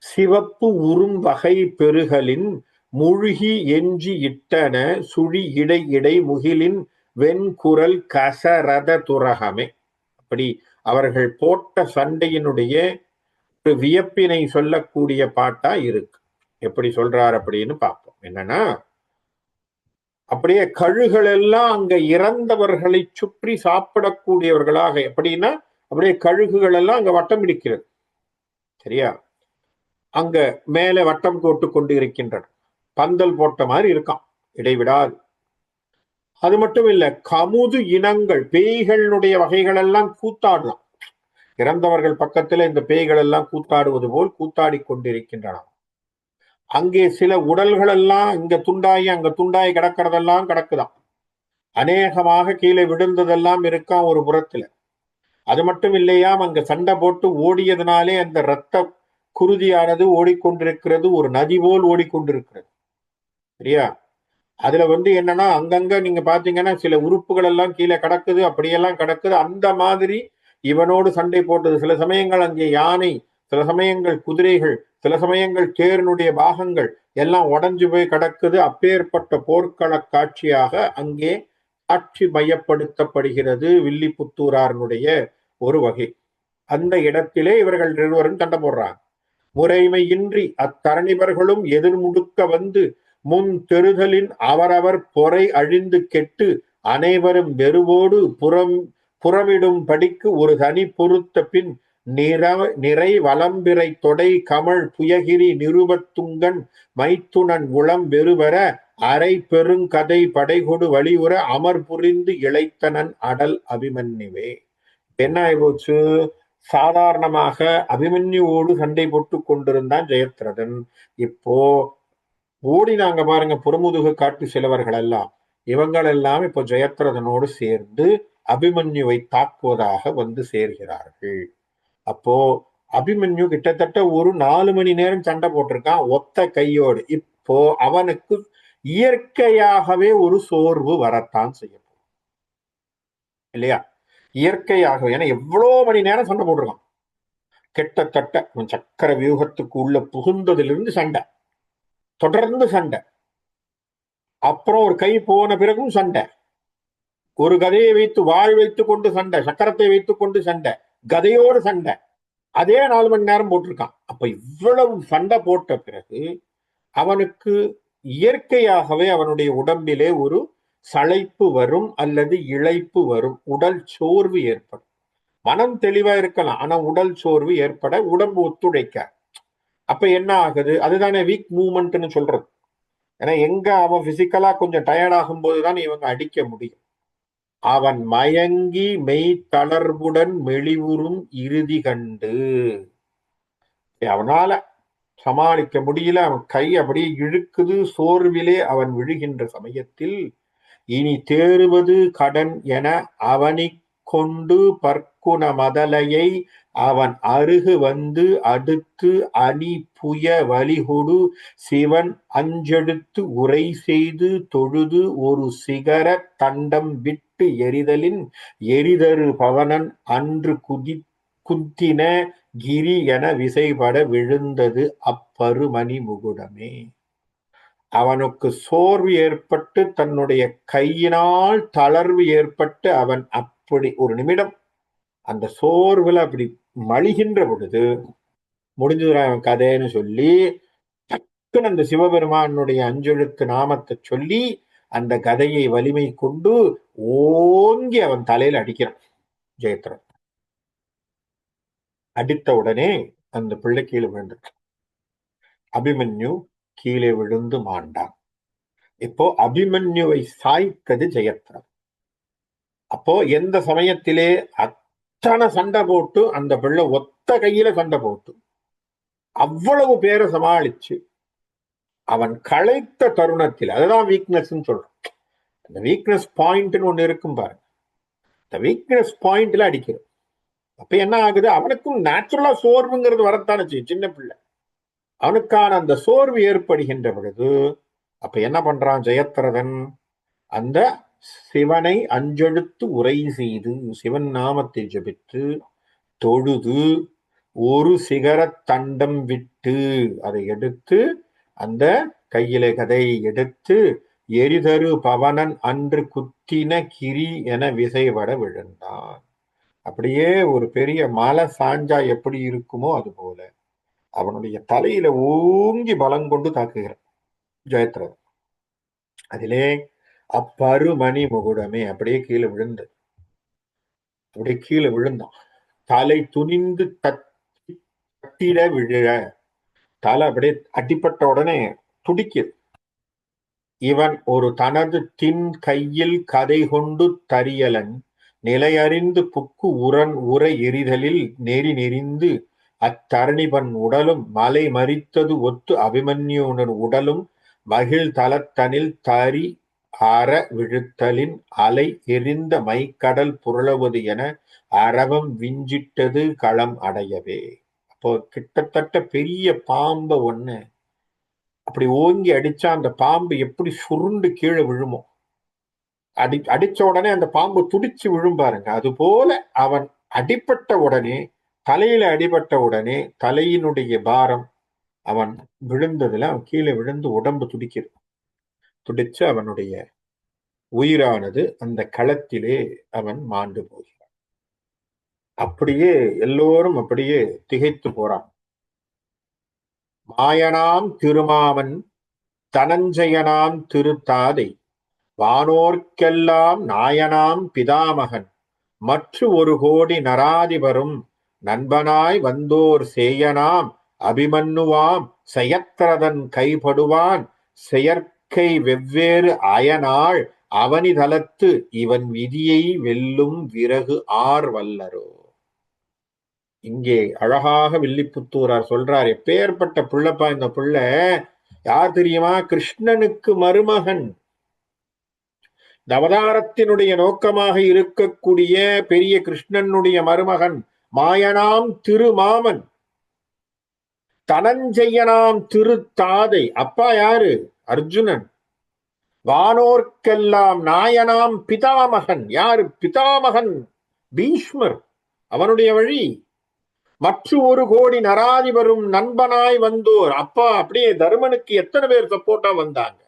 சிவப்பு உறும் வகை பெருகலின் முழுகி எஞ்சி இட்டன சுழி இடை இடை முகிலின் வெண்குரல் கசரத துரகமே. அப்படி அவர்கள் போட்ட சண்டையினுடைய ஒரு வியப்பினை சொல்லக்கூடிய பாட்டா இருக்கு. எப்படி சொல்றார் அப்படின்னு பார்ப்போம். என்னன்னா, அப்படியே கழுகள் எல்லாம் அங்க இறந்தவர்களை சுற்றி சாப்பிடக்கூடியவர்களாக, எப்படின்னா அப்படியே கழுகுகள் எல்லாம் அங்க வட்டம் பிடிக்கிறது. சரியா? அங்க மேல வட்டம் போட்டு கொண்டு இருக்கின்றன, பந்தல் போட்ட மாதிரி இருக்கான் இடைவிடாது. அது மட்டும் இல்ல, கமுது இனங்கள் பேய்களுடைய வகைகள் எல்லாம் கூத்தாடலாம். இறந்தவர்கள் பக்கத்துல இந்த பேய்கள் எல்லாம் கூத்தாடுவது போல் கூத்தாடி கொண்டிருக்கின்றன. அங்கே சில உடல்கள் எல்லாம் இங்க துண்டாயி அங்க துண்டாயி கிடக்கிறதெல்லாம் கிடக்குதான். அநேகமாக கீழே விழுந்ததெல்லாம் இருக்கான் ஒரு புறத்துல. அது மட்டும் இல்லையாம், அங்க சண்டை போட்டு ஓடியதுனாலே அந்த ரத்த குருதியானது ஓடிக்கொண்டிருக்கிறது, ஒரு நதி போல் ஓடிக்கொண்டிருக்கிறது. சரியா? அதுல என்னன்னா அங்கங்க நீங்க பாத்தீங்கன்னா சில உறுப்புகள் எல்லாம் கீழே கிடக்குது, அப்படியெல்லாம் கிடக்குது. அந்த மாதிரி இவனோடு சண்டை போட்டது. சில சமயங்கள் அங்கே யானை, சில சமயங்கள் குதிரைகள், சில சமயங்கள் தேரினுடைய பாகங்கள் எல்லாம் உடஞ்சு போய் கிடக்குது. அப்பேற்பட்ட போர்க்கள காட்சியாக அங்கே காட்சி மையப்படுத்தப்படுகிறது வில்லிபுத்தூராரனுடைய ஒரு வகை. அந்த இடத்திலே இவர்கள் இருவரும் சண்டை போடுறாங்க. முறைமையின்றி அத்தரணிவர்களும் எதிர்முடுக்க வந்து முன் தெருதலின் அவரவர் பொறை அழிந்து கெட்டு அனைவரும் வெறுவோடு புறமிடும் படிக்கு ஒரு தனி பொருத்த பின் நிறை வலம்பிறை தொடை கமழ் புயகிரி நிருபத்துங்கன் மைத்துணன் உளம் வெறுவர அரை பெருங்கதை படைகொடு வழிவுற அமர் புரிந்து இழைத்தனன் அடல் அபிமன்யுவே. என்ன ஆயிப்போச்சு? சாதாரணமாக அபிமன்யுவோடு சண்டை போட்டு கொண்டிருந்தான் ஜெயத்ரதன். இப்போ ஓடினாங்க பாருங்க புறமுதுகு காட்டு சிலவர்கள் எல்லாம். இவங்கள் எல்லாம் இப்போ ஜெயத்ரதனோடு சேர்ந்து அபிமன்யுவை தாக்குவதாக சேர்கிறார்கள். அப்போ அபிமன்யு கிட்டத்தட்ட ஒரு 4 மணி நேரம் சண்டை போட்டிருக்கான் ஒத்த கையோடு. இப்போ அவனுக்கு இயற்கையாகவே ஒரு சோர்வு வரத்தான் செய்யும் இல்லையா? இயற்கையாகவே. ஏன்னா எவ்வளவு மணி நேரம் சண்டை போட்டிருக்கான். கிட்டத்தட்ட சக்கர வியூகத்துக்கு உள்ள புகுந்ததிலிருந்து சண்டை, தொடர்ந்து சண்டை, அப்புறம் ஒரு கை போன பிறகும் சண்டை, ஒரு கதையை வைத்து வாழ் வைத்துக் கொண்டு சண்டை, சக்கரத்தை வைத்துக் கொண்டு சண்டை, கதையோடு சண்டை, அதே 4 மணி நேரம் போட்டிருக்கான். அப்ப இவ்வளவு சண்டை போட்ட பிறகு அவனுக்கு இயற்கையாகவே அவனுடைய உடம்பிலே ஒரு சளைப்பு வரும் அல்லது இழைப்பு வரும், உடல் சோர்வு ஏற்படும். மனம் தெளிவா இருக்கலாம், ஆனா உடல் சோர்வு ஏற்பட உடம்பு ஒத்துழைக்க. அப்ப என்ன ஆகுது? அதுதானே வீக் மூவ்மெண்ட்னு சொல்றது. ஏன்னா எங்க அவன் பிசிக்கலா கொஞ்சம் டயர்ட் ஆகும் போதுதான் இவங்க அடிக்க முடியும். அவன் மயங்கி மெய் தளர்வுடன் மெளிவுறும் இறுதி கண்டு அவனால சமாளிக்க முடியல. அவன் கை அப்படியே இழுக்குது. சோர்விலே அவன் விழுகின்ற சமயத்தில் இனி தேறுவது கடன் என அவனை கொண்டு பற்குண மதலையை அவன் அருகு வந்து அடுத்து அணி புய வழிகொடு சிவன் அஞ்செடுத்து உரை செய்து தொழுது ஒரு சிகர தண்டம் விட்டு எரிதலின் எரிதரு பவனன் அன்று குத்தின கிரி என விசைபட விழுந்தது அப்பருமணி முகுடமே. அவனுக்கு சோர்வு ஏற்பட்டு தன்னுடைய கையினால் தளர்வு ஏற்பட்டு அவன் அப்படி ஒரு நிமிடம் அந்த சோர்வுல அப்படி மழிகின்ற பொழுது முடிஞ்சுறான் கதைன்னு சொல்லி டக்குன்னு அந்த சிவபெருமானுடைய அஞ்செழுத்து நாமத்தை சொல்லி அந்த கதையை வலிமை கொண்டு ஓங்கி அவன் தலையில அடிக்கிறான் ஜெயத்ரன். அடித்த உடனே அந்த பிள்ளை கீழே விழுந்துட்டான். அபிமன்யு கீழே விழுந்து மாண்டான். இப்போ அபிமன்யுவை சாய்த்தது ஜெயத்ரன். அப்போ எந்த சமயத்திலே அத்தனை சண்டை போட்டு அந்த பிள்ளை ஒத்த கையில சண்டை போட்டு அவ்வளவு பேரை சமாளிச்சு அவன் களைத்த தருணத்தில், அதுதான் வீக்னஸ் சொல்றான். அந்த வீக்னஸ் பாயிண்ட்னு ஒண்ணு இருக்கும் பாருங்க. இந்த வீக்னஸ் பாயிண்ட்ல அடிக்கிறது. அப்ப என்ன ஆகுது? அவனுக்கும் நேச்சுரலா சோர்வுங்கிறது வரத்தானே செய்யும். சின்ன பிள்ளை அவனுக்கான அந்த சோர்வு ஏற்படுகின்ற பொழுது அப்ப என்ன பண்றான் ஜெயத்ரதன்? அந்த சிவனை அஞ்செழுத்து உரை செய்து சிவன் நாமத்தை ஜபித்து தொழுது ஒரு சிகர தண்டம் விட்டு அதை எடுத்து அந்த கையில கதையை எடுத்து எரிதரு பவனன் அன்று குத்தின கிரி என விசைபட விழுந்தான். அப்படியே ஒரு பெரிய மலை சாஞ்சா எப்படி இருக்குமோ அது போல அவனுடைய தலையில ஓங்கி பலம் கொண்டு தாக்குகிறான் ஜெயத்ரதன். அதிலே அப்பருமணி முகுடமே அப்படியே கீழே விழுந்து அப்படியே கீழே விழுந்தான். தலை துணிந்து தட்டிட விழ தலை அப்படியே அடிப்பட்ட உடனே துடிக்குது. இவன் ஒரு தனது தின் கையில் கதை கொண்டு தரியலன் நிலையறிந்து புக்கு உரை எரிதலில் நெறி நெறிந்து அத்தரணிபன் உடலும் மலை மறித்தது ஒத்து அபிமன்யுனர் உடலும் மகிழ் தலத்தனில் தரி அற விழுத்தலின் அலை எரிந்த மைக்கடல் புரளவது என அரவம் விஞ்சிட்டது களம் அடையவே. அப்போ கிட்டத்தட்ட பெரிய பாம்பை ஒண்ணு அப்படி ஓங்கி அடிச்சா அந்த பாம்பு எப்படி சுருண்டு கீழே விழுமோ, அடிச்ச உடனே அந்த பாம்பு துடிச்சு விழும் பாருங்க. அது போல அவன் அடிபட்ட உடனே, தலையில அடிபட்ட உடனே தலையினுடைய பாரம் அவன் விழுந்ததுல அவன் கீழே விழுந்து உடம்பு துடிச்சு அவனுடைய உயிரானது அந்த களத்திலே அவன் மாண்டு போகிறான். அப்படியே எல்லோரும் அப்படியே திகைத்து போறான். மாயனாம் திருமாவன் தனஞ்சயனாம் திருத்தாதை வானோர்க்கெல்லாம் நாயனாம் பிதாமகன் மற்று ஒரு கோடி நராதிபரும் நண்பனாய் வந்தோர் சேயனாம் அபிமன்னுவாம் செயத்திரதன் கைபடுவான் செயற்கை வெவ்வேறு அயனாள் அவனிதலத்து இவன் விதியை வெல்லும் விறகு ஆர் வல்லரோ. இங்கே அழகாக வில்லிபுத்தூரார் சொல்றார், எப்பேற்பட்ட புள்ளப்பா இந்த புள்ள, யார் தெரியுமா? கிருஷ்ணனுக்கு மருமகன். இந்த அவதாரத்தினுடைய நோக்கமாக இருக்கக்கூடிய பெரிய கிருஷ்ணனுடைய மருமகன் மாயனாம் திருமாமன், தனஞ்செய்யனாம் திருத்தாதை. அப்பா யாரு? அர்ஜுனன். வானோர்க்கெல்லாம் நாயனாம் பிதாமகன். யாரு? பிதாமகன் பீஷ்மர், அவனுடைய வழி. மற்ற ஒரு கோடி நராதிபரும் நண்பனாய் வந்தோர். அப்பா அப்படியே தர்மனுக்கு எத்தனை பேர் சப்போர்ட்டா வந்தாங்க.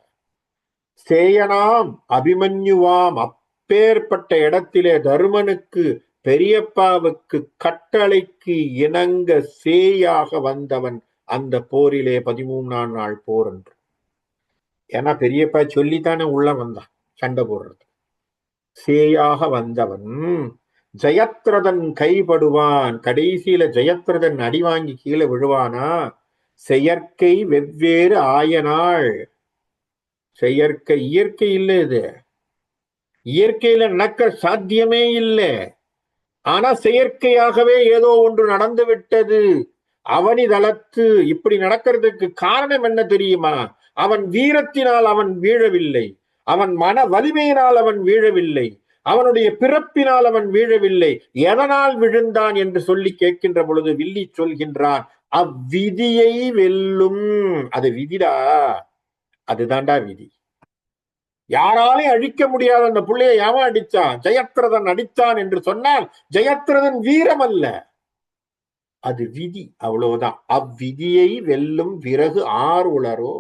சேயனாம் அபிமன்யுவாம், அப்பேற்பட்ட இடத்திலே தர்மனுக்கு பெரியப்பாவுக்கு கட்டளைக்கு இணங்க சேயாக வந்தவன் அந்த போரிலே 13ஆம் நாள் போர் என்று. ஏன்னா பெரியப்பா சொல்லித்தானே உள்ள வந்தான் சண்டை போடுறது. சேயாக வந்தவன் ஜெயத்ரதன் கைபடுவான். கடைசியில ஜெயத்ரதன் அடி வாங்கி கீழே விழுவானா? செயற்கை வெவ்வேறு ஆயனாள். செயற்கை, இயற்கை இல்லை இது. இயற்கையில நடக்க சாத்தியமே இல்லை. ஆனா செயற்கையாகவே ஏதோ ஒன்று நடந்து விட்டது அவனிதலத்து. இப்படி நடக்கிறதுக்கு காரணம் என்ன தெரியுமா? அவன் வீரத்தினால் அவன் வீழவில்லை, அவன் மன வலிமையினால் அவன் வீழவில்லை, அவனுடைய பிறப்பினால் அவன் வீழவில்லை. எதனால் விழுந்தான் என்று சொல்லி கேட்கின்ற பொழுது வில்லி சொல்கின்றான், அவ்விதியை வெல்லும். அது விதிடா, அதுதான்டா விதி. யாராலையும் அழிக்க முடியாத அந்த புள்ளையை யாவன் அடிச்சான்? ஜெயத்ரதன் அடித்தான் என்று சொன்னால் ஜெயத்ரதன் வீரம் அல்ல, அது விதி, அவ்வளவுதான். அவ்விதியை வெல்லும் விறகு ஆர் உளரோ.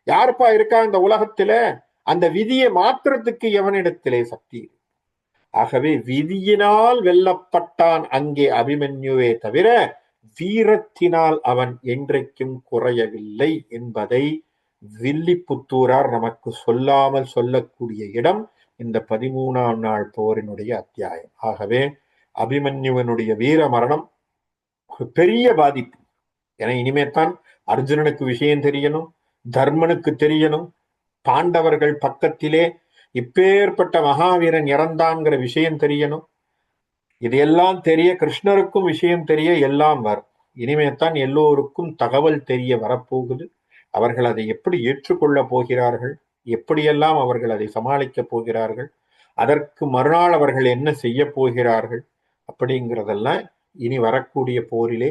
யாருப்பா இருக்கா இந்த உலகத்துல அந்த விதியை மாற்றுறதுக்கு? எவனிடத்திலே சக்தி? ஆகவே விதியினால் வெல்லப்பட்டான் அங்கே அபிமன்யுவே தவிர வீரத்தினால் அவன் என்றைக்கும் குறையவில்லை என்பதை வில்லிபுத்தூரார் நமக்கு சொல்லாமல் சொல்லக்கூடிய இடம் இந்த 13ஆம் நாள் போரினுடைய அத்தியாயம். ஆகவே அபிமன்யுவனுடைய வீர மரணம் பெரிய பாதிப்பு. என இனிமேத்தான் அர்ஜுனனுக்கு விஷயம் தெரியணும், தர்மனுக்கு தெரியணும், பாண்டவர்கள் பக்கத்திலே இப்பேற்பட்ட மகாவீரன் இறந்தாங்கிற விஷயம் தெரியணும். இதையெல்லாம் தெரிய கிருஷ்ணருக்கும் விஷயம் தெரிய எல்லாம் வரும். இனிமேத்தான் எல்லோருக்கும் தகவல் தெரிய வரப்போகுது. அவர்கள் அதை எப்படி ஏற்றுக்கொள்ள போகிறார்கள், எப்படியெல்லாம் அவர்கள் அதை சமாளிக்கப் போகிறார்கள், அதற்கு மறுநாள் அவர்கள் என்ன செய்ய போகிறார்கள் அப்படிங்கிறதெல்லாம் இனி வரக்கூடிய போரிலே,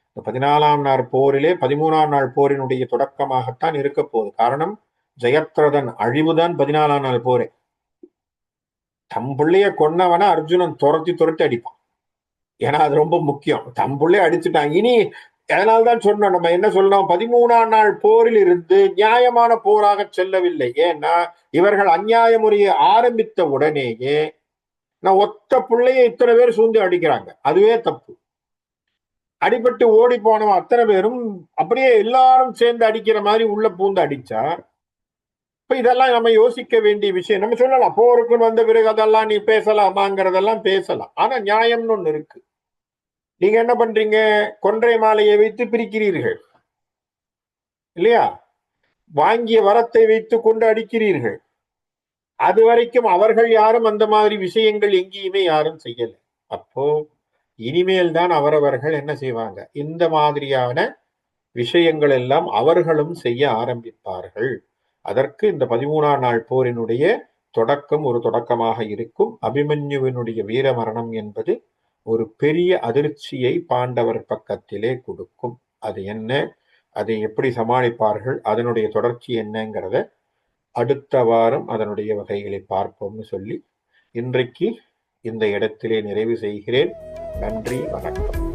இந்த 14ஆம் நாள் போரிலே 13ஆம் நாள் போரினுடைய தொடக்கமாகத்தான் இருக்க போகுது. காரணம், ஜெயத்ரதன் அழிவுதான் 14ஆம் நாள் போரே. தம்புள்ளைய கொன்னவன அர்ஜுனன் துரத்தி அடிப்பான். ஏன்னா அது ரொம்ப முக்கியம். தம்புள்ளைய அடிச்சுட்டான். இனி அதனால்தான் சொன்னோம், நம்ம என்ன சொல்லணும், 13ஆம் நாள் போரில் இருந்து நியாயமான போராக செல்லவில்லை. ஏன்னா இவர்கள் அநியாய முறையை ஆரம்பித்த உடனேயே நான் ஒத்த பிள்ளைய இத்தனை பேர் சூழ்ந்து அடிக்கிறாங்க. அதுவே தப்பு. அடிபட்டு ஓடி போனவன் அத்தனை பேரும் அப்படியே எல்லாரும் சேர்ந்து அடிக்கிற மாதிரி உள்ள பூந்து அடிச்சா, இப்ப இதெல்லாம் நம்ம யோசிக்க வேண்டிய விஷயம். நம்ம சொல்லலாம், போருக்குன்னு வந்த பிறகு அதெல்லாம் நீ பேசலாமாங்கிறதெல்லாம் பேசலாம். ஆனா நியாயம்னு ஒண்ணு இருக்கு. நீங்க என்ன பண்றீங்க? கொன்றை மாலையை வைத்து பிரிக்கிறீர்கள் இல்லையா? வாங்கிய வரத்தை வைத்து கொண்டு அடிக்கிறீர்கள். அது வரைக்கும் அவர்கள் யாரும் அந்த மாதிரி விஷயங்கள் எங்கேயுமே யாரும் செய்யல. அப்போ இனிமேல் தான் அவரவர்கள் என்ன செய்வாங்க, இந்த மாதிரியான விஷயங்கள் எல்லாம் அவர்களும் செய்ய ஆரம்பிப்பார்கள். அதற்கு இந்த 13ஆம் நாள் போரினுடைய தொடக்கம் ஒரு தொடக்கமாக இருக்கும். அபிமன்யுவினுடைய வீர மரணம் என்பது ஒரு பெரிய அதிர்ச்சியை பாண்டவர் பக்கத்திலே கொடுக்கும். அது என்ன, அதை எப்படி சமாளிப்பார்கள், அதனுடைய தொடர்ச்சி என்னங்கிறத அடுத்த வாரம் அதனுடைய வகைகளை பார்ப்போம்னு சொல்லி இன்றைக்கு இந்த இடத்திலே நிறைவு செய்கிறேன். நன்றி, வணக்கம்.